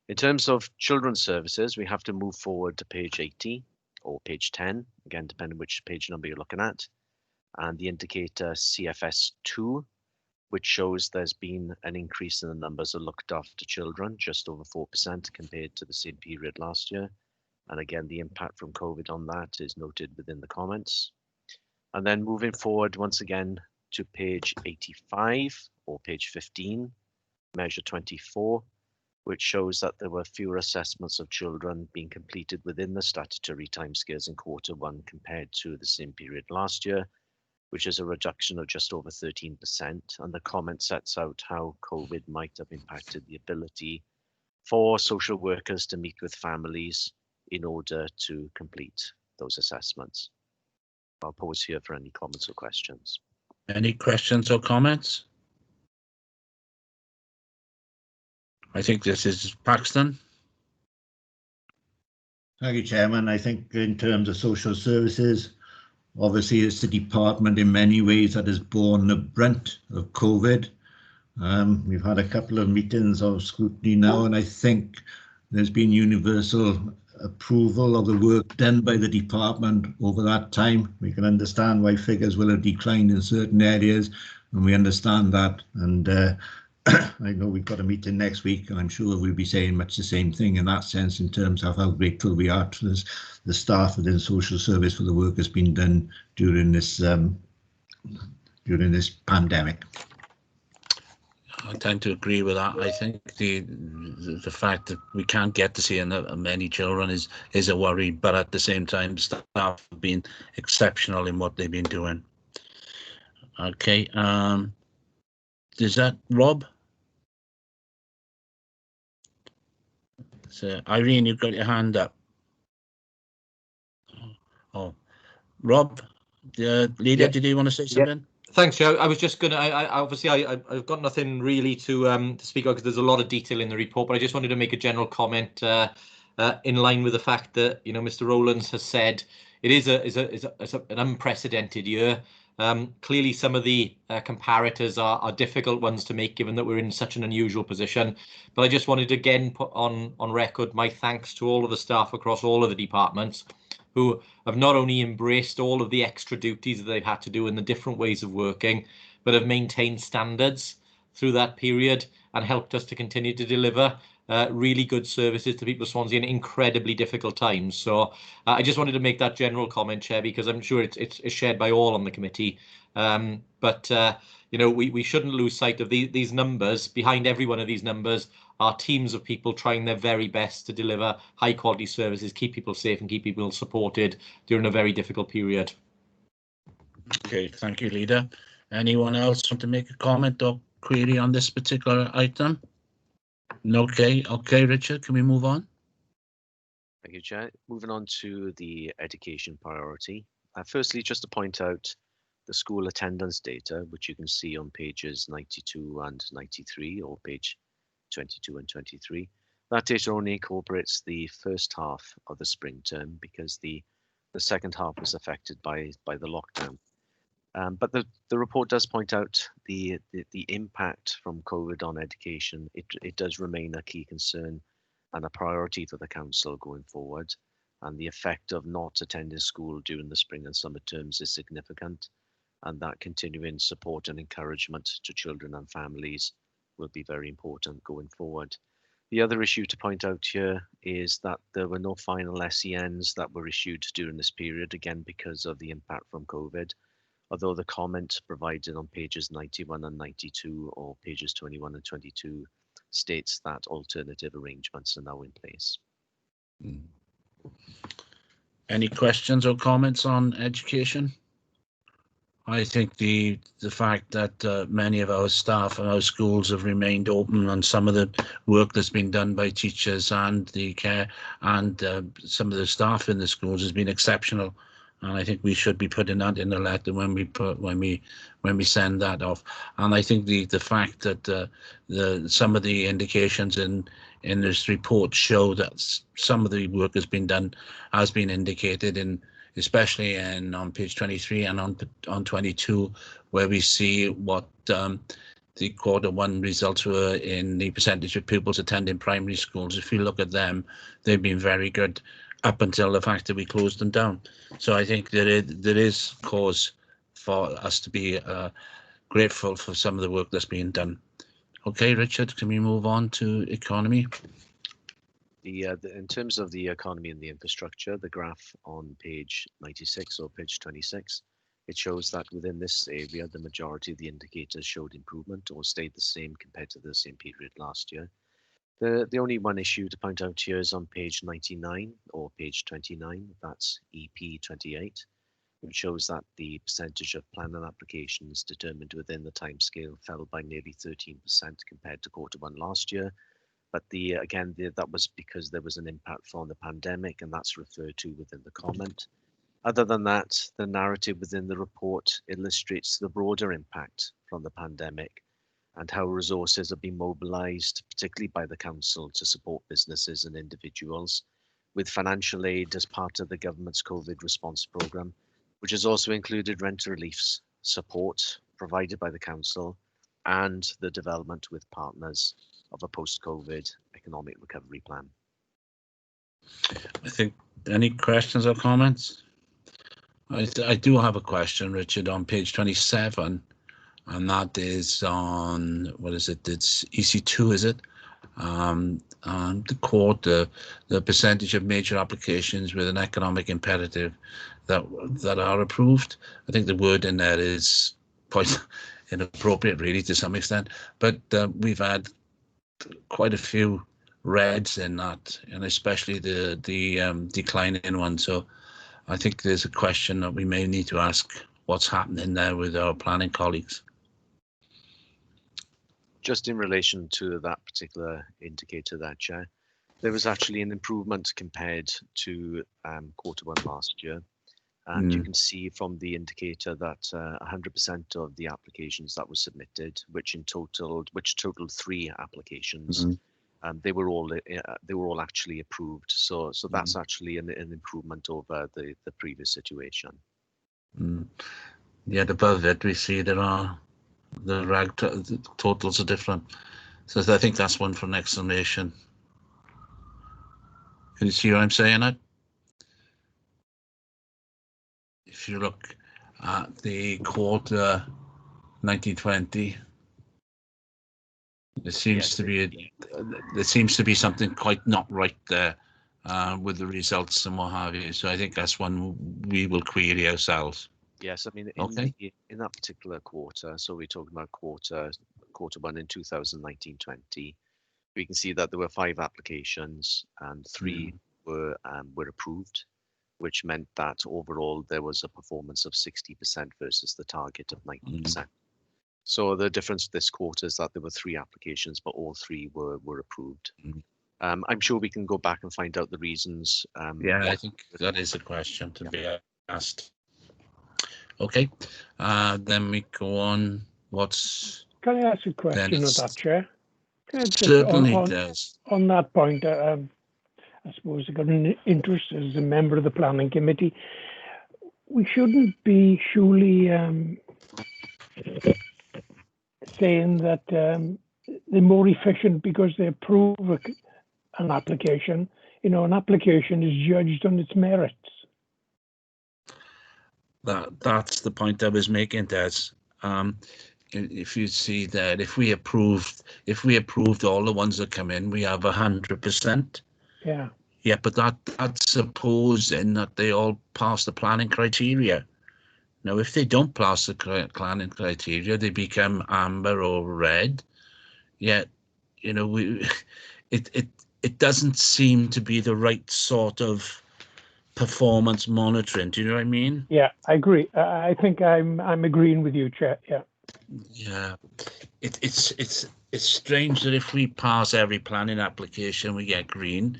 In terms of children's services, we have to move forward to page 80 or page 10, again, depending on which page number you're looking at, and the indicator CFS2, which shows there's been an increase in the numbers of looked after children, just over 4% compared to the same period last year. And again, the impact from COVID on that is noted within the comments. And then moving forward once again to page 85 or page 15, measure 24, which shows that there were fewer assessments of children being completed within the statutory timescales in Q1 compared to the same period last year, which is a reduction of just over 13%. And the comment sets out how COVID might have impacted the ability for social workers to meet with families in order to complete those assessments. I'll pause here for any comments or questions. Any questions or comments? I think this is Paxton. Thank you, Chairman. I think in terms of social services, obviously it's the department in many ways that has borne the brunt of COVID. We've had a couple of meetings of scrutiny now, and I think there's been universal approval of the work done by the department over that time. We can understand why figures will have declined in certain areas, and we understand that. And I know we've got a meeting next week, and I'm sure we'll be saying much the same thing in that sense, in terms of how grateful we are to the staff within social service for the work that's been done during this pandemic. I tend to agree with that. I think the fact that we can't get to see many children is a worry, but at the same time, staff have been exceptional in what they've been doing. Okay, is that Rob? So Irene, you've got your hand up. Oh, Rob, the leader, did you want to say something? Thanks, Joe. I was just going to, I've got nothing really to speak about because there's a lot of detail in the report, but I just wanted to make a general comment in line with the fact that, you know, Mr. Rowlands has said it is an unprecedented year. Clearly, some of the comparators are difficult ones to make, given that we're in such an unusual position. But I just wanted to again put on record my thanks to all of the staff across all of the departments who have not only embraced all of the extra duties that they've had to do in the different ways of working, but have maintained standards through that period and helped us to continue to deliver really good services to people of Swansea in incredibly difficult times. So I just wanted to make that general comment, Chair, because I'm sure it's shared by all on the committee. But you know, we shouldn't lose sight of these numbers. Behind every one of these numbers are teams of people trying their very best to deliver high quality services, keep people safe and keep people supported during a very difficult period. Okay, thank you, Leader. Anyone else want to make a comment or query on this particular item? Okay, Richard, can we move on? Thank you, Chair. Moving on to the education priority. Firstly, just to point out the school attendance data, which you can see on pages 92 and 93, or page 22 and 23. That data only incorporates the first half of the spring term because the second half was affected by the lockdown. But the report does point out the impact from COVID on education. It does remain a key concern and a priority for the council going forward. And the effect of not attending school during the spring and summer terms is significant. And that continuing support and encouragement to children and families will be very important going forward. The other issue to point out here is that there were no final SENs that were issued during this period, again, because of the impact from COVID. Although the comment provided on pages 91 and 92 or pages 21 and 22 states that alternative arrangements are now in place. Any questions or comments on education? I think the fact that many of our staff and our schools have remained open, and some of the work that's been done by teachers and the care and some of the staff in the schools has been exceptional. And I think we should be putting that in the letter when we send that off. And I think the fact that some of the indications in this report show that some of the work has been done, has been indicated in, especially on page 23 and on 22, where we see what the Q1 results were in the percentage of pupils attending primary schools. If you look at them, they've been very good up until the fact that we closed them down. So I think there is cause for us to be grateful for some of the work that's being done. Okay, Richard, can we move on to economy? In terms of the economy and the infrastructure, the graph on page 96 or page 26, it shows that within this area, the majority of the indicators showed improvement or stayed the same compared to the same period last year. The only one issue to point out here is on page 99 or page 29, that's EP 28, which shows that the percentage of planning applications determined within the timescale fell by nearly 13% compared to Q1 last year. But that was because there was an impact from the pandemic, and that's referred to within the comment. Other than that, the narrative within the report illustrates the broader impact from the pandemic and how resources have been mobilised, particularly by the council, to support businesses and individuals, with financial aid as part of the government's COVID response programme, which has also included rent reliefs, support provided by the council, and the development with partners of a post-COVID economic recovery plan. I think, any questions or comments? I do have a question, Richard, on page 27. And that is on, what is it? It's EC2, is it? The percentage of major applications with an economic imperative that are approved. I think the word in there is quite inappropriate, really, to some extent. But we've had quite a few reds in that, and especially the declining one. So I think there's a question that we may need to ask: what's happening there with our planning colleagues? Just in relation to that particular indicator there, Chair, there was actually an improvement compared to Q1 last year. And you can see from the indicator that 100% of the applications that were submitted, which totaled 3 applications, they were all actually approved. So that's actually an improvement over the previous situation. Yet above it, we see the RAG totals are different. So I think that's one for an explanation. Can you see what I'm saying? If you look at the quarter 1920, there seems to be something quite not right there with the results and what have you. So I think that's one we will query ourselves. Yes, I mean, in that particular quarter, so we're talking about quarter 1 in 2019-20, we can see that there were 5 applications and 3 were approved, which meant that overall there was a performance of 60% versus the target of 90%. So the difference this quarter is that there were 3 applications, but all 3 were approved. I'm sure we can go back and find out the reasons. Yeah, I think that is a question to be asked. Okay, then we go on. Can I ask a question of that, Chair? Can I just, certainly does. On that point, I suppose I've got an interest as a member of the Planning Committee. We shouldn't be surely saying that they're more efficient because they approve an application. You know, an application is judged on its merits. That's the point I was making, Des. If you see that, if we approved all the ones that come in, we have 100%. Yeah. Yeah, but that's supposing that they all pass the planning criteria. Now, if they don't pass the planning criteria, they become amber or red. Yet, you know, it doesn't seem to be the right sort of performance monitoring. Do you know what I mean? Yeah, I agree. I think I'm agreeing with you, Chair. Yeah. Yeah, it's strange that if we pass every planning application, we get green,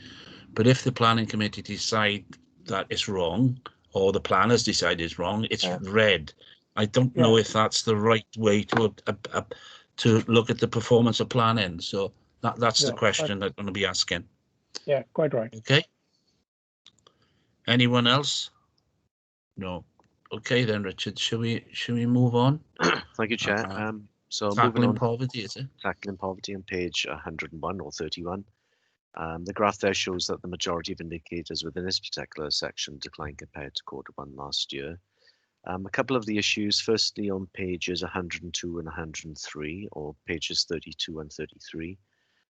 but if the planning committee decide that it's wrong, or the planners decide it's wrong, it's red. I don't know if that's the right way to look at the performance of planning. So that's the question that I'm going to be asking. Yeah, quite right. Okay. Anyone else? No. Okay then, Richard. Shall we move on? Thank you, Chair. So tackling poverty, is it? Tackling poverty on page 101 or 31. The graph there shows that the majority of indicators within this particular section declined compared to Q1 last year. A couple of the issues, firstly on pages 102 and 103, or pages 32 and 33,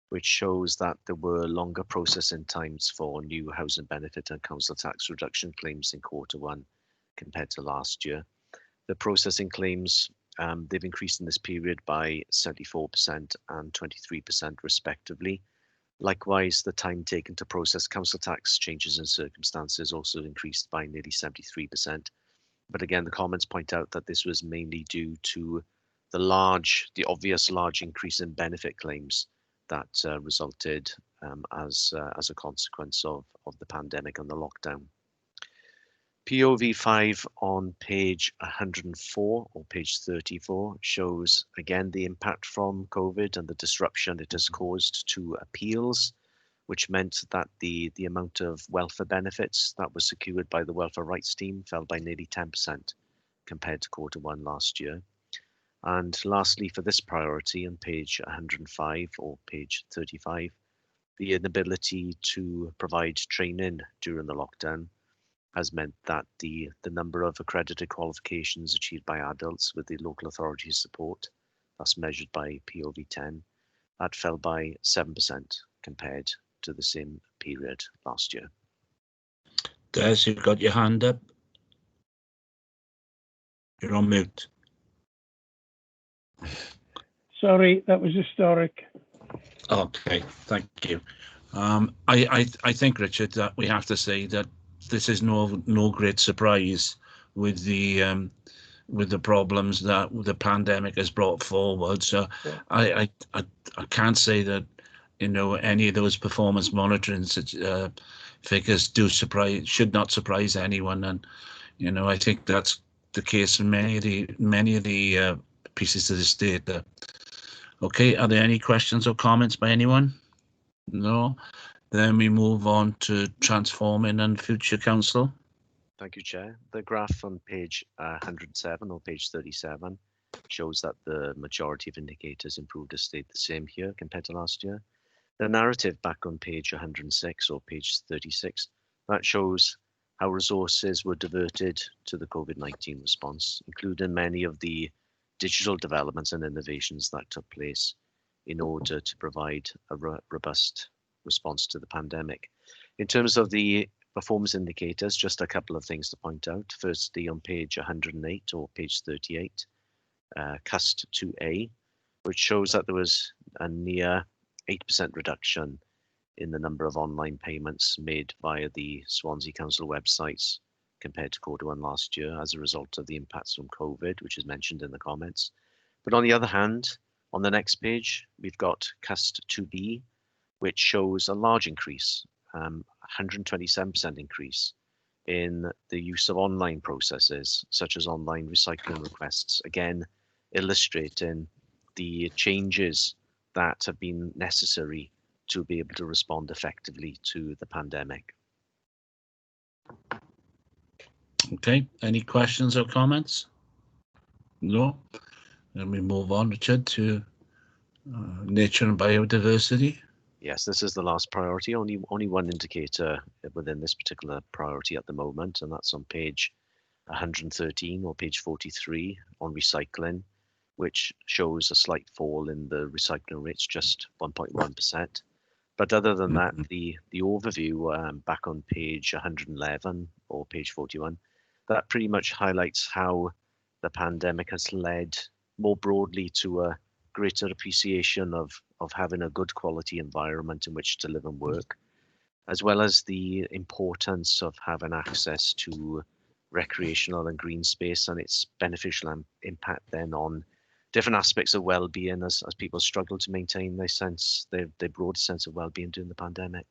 which shows that there were longer processing times for new housing benefit and council tax reduction claims in Q1 compared to last year. The processing claims, they've increased in this period by 74% and 23% respectively. Likewise, the time taken to process council tax changes in circumstances also increased by nearly 73%. But again, the comments point out that this was mainly due to the obvious large increase in benefit claims that resulted as a consequence of the pandemic and the lockdown. POV 5 on page 104 or page 34 shows again the impact from COVID and the disruption it has caused to appeals, which meant that the amount of welfare benefits that was secured by the welfare rights team fell by nearly 10% compared to Q1 last year. And lastly, for this priority on page 105 or page 35, the inability to provide training during the lockdown has meant that the number of accredited qualifications achieved by adults with the local authority's support, that's measured by POV 10, that fell by 7% compared to the same period last year. Des, you've got your hand up. You're on mute. Sorry, that was historic. Okay, thank you. I think, Richard, that we have to say that this is no great surprise with the problems that the pandemic has brought forward. So I can't say that, you know, any of those performance monitoring figures should not surprise anyone. And, you know, I think that's the case in many of the pieces of this data. Okay, are there any questions or comments by anyone? No. Then we move on to transforming and future council. Thank you, Chair. The graph on page 107 or page 37 shows that the majority of indicators improved or stayed the same here compared to last year. The narrative back on page 106 or page 36, that shows how resources were diverted to the COVID-19 response, including many of the digital developments and innovations that took place in order to provide a robust response to the pandemic. In terms of the performance indicators, just a couple of things to point out. Firstly, on page 108 or page 38, CUST 2A, which shows that there was a near 8% reduction in the number of online payments made via the Swansea Council websites compared to Q1 last year as a result of the impacts from COVID, which is mentioned in the comments. But on the other hand, on the next page, we've got CUST 2B, which shows a large increase, 127% increase in the use of online processes, such as online recycling requests, again, illustrating the changes that have been necessary to be able to respond effectively to the pandemic. Okay, any questions or comments? No? Then we move on, Richard, to nature and biodiversity. Yes, this is the last priority, only one indicator within this particular priority at the moment, and that's on page 113 or page 43 on recycling, which shows a slight fall in the recycling rates, just 1.1%. But other than that, the overview back on page 111 or page 41, that pretty much highlights how the pandemic has led more broadly to a greater appreciation of having a good quality environment in which to live and work, as well as the importance of having access to recreational and green space and its beneficial impact then on different aspects of well-being as people struggle to maintain their broad sense of well-being during the pandemic.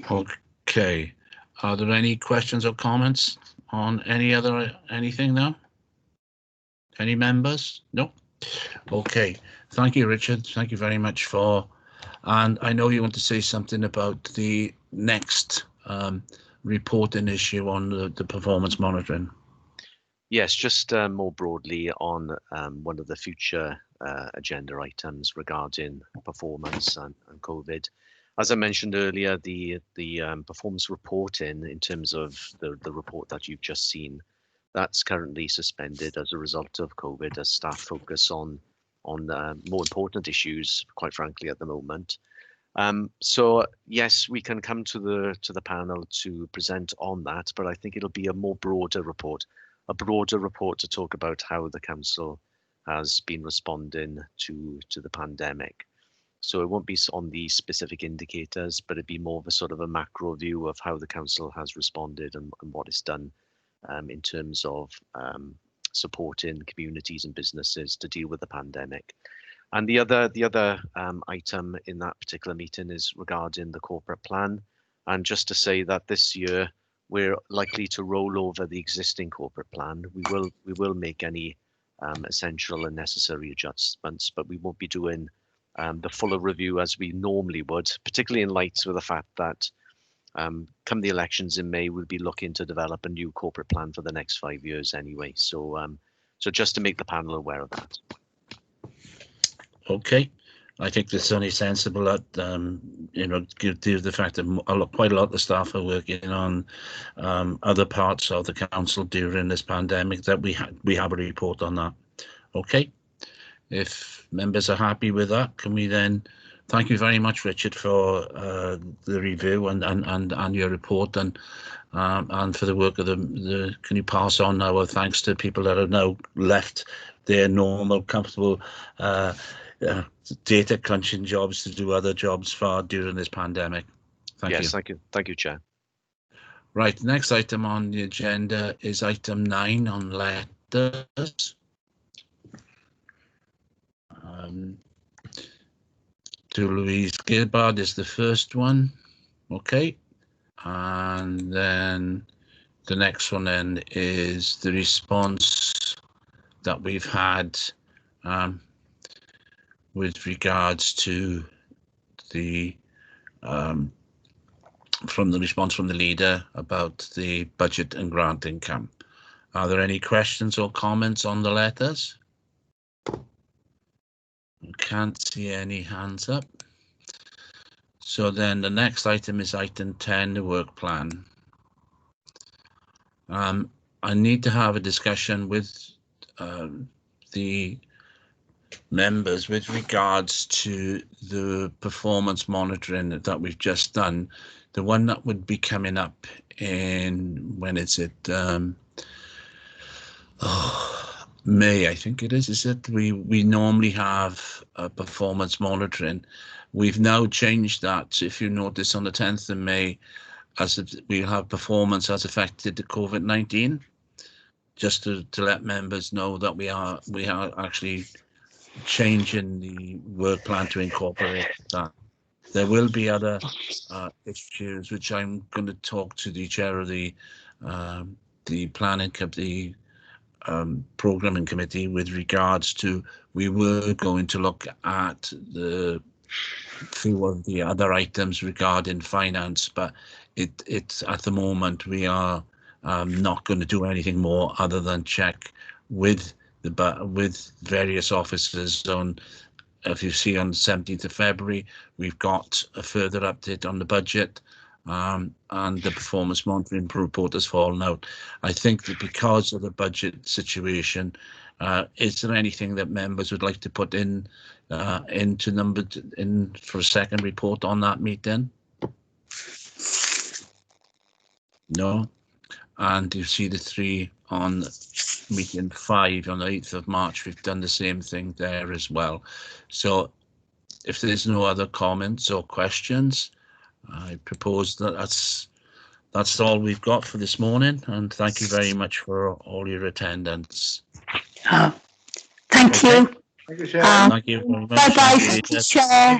Okay, are there any questions or comments on anything now? Any members? No? Okay, thank you, Richard. Thank you very much and I know you want to say something about the next reporting issue on the performance monitoring. Yes, just more broadly on one of the future agenda items regarding performance and COVID. As I mentioned earlier, the performance reporting in terms of the report that you've just seen, that's currently suspended as a result of COVID as staff focus on more important issues, quite frankly, at the moment. So yes, we can come to the panel to present on that, but I think it'll be a broader report to talk about how the council has been responding to the pandemic. So it won't be on the specific indicators, but it'd be more of a sort of a macro view of how the council has responded and what it's done in terms of supporting communities and businesses to deal with the pandemic. And the other item in that particular meeting is regarding the corporate plan. And just to say that this year we're likely to roll over the existing corporate plan. We will make any essential and necessary adjustments, but we won't be doing the fuller review as we normally would, particularly in light of the fact that come the elections in May, we'll be looking to develop a new corporate plan for the next 5 years anyway. So just to make the panel aware of that. Okay, I think it's only sensible that due to the fact that quite a lot of the staff are working on other parts of the council during this pandemic, that we have a report on that. Okay, if members are happy with that, can we then thank you very much, Richard, for the review and your report and for the work of the. Can you pass on our thanks to people that have now left their normal, comfortable data crunching jobs to do other jobs during this pandemic? Thank you. Yes, thank you, Chair. Right, next item on the agenda is item 9 on letters. To Louise Gilbard is the first one, okay, and then the next one then is the response that we've had with regards to the from the response from the leader about the budget and grant income. Are there any questions or comments on the letters? Can't see any hands up. So then the next item is item 10, the work plan. I need to have a discussion with the members with regards to the performance monitoring that we've just done. The one that would be coming up in, when is it? May, I think it is it? We normally have a performance monitoring. We've now changed that. If you notice, on the 10th of May, we'll have performance as affected to COVID-19. just to let members know that we are actually changing the work plan to incorporate that. There will be other issues which I'm going to talk to the chair of the planning committee, programming committee, with regards to, we were going to look at the few of the other items regarding finance, but it's at the moment we are not going to do anything more other than check with various officers on. If you see, on the 17th of February, we've got a further update on the budget, and the performance monitoring report has fallen out. I think that because of the budget situation, is there anything that members would like to put in for a second report on that meeting? No. And you see the 3 on meeting 5 on the 8th of March, we've done the same thing there as well. So if there's no other comments or questions, I propose that that's all we've got for this morning, and thank you very much for all your attendance. Thank you. Thank you, Chair. Thank you very much. Bye-bye, Chair.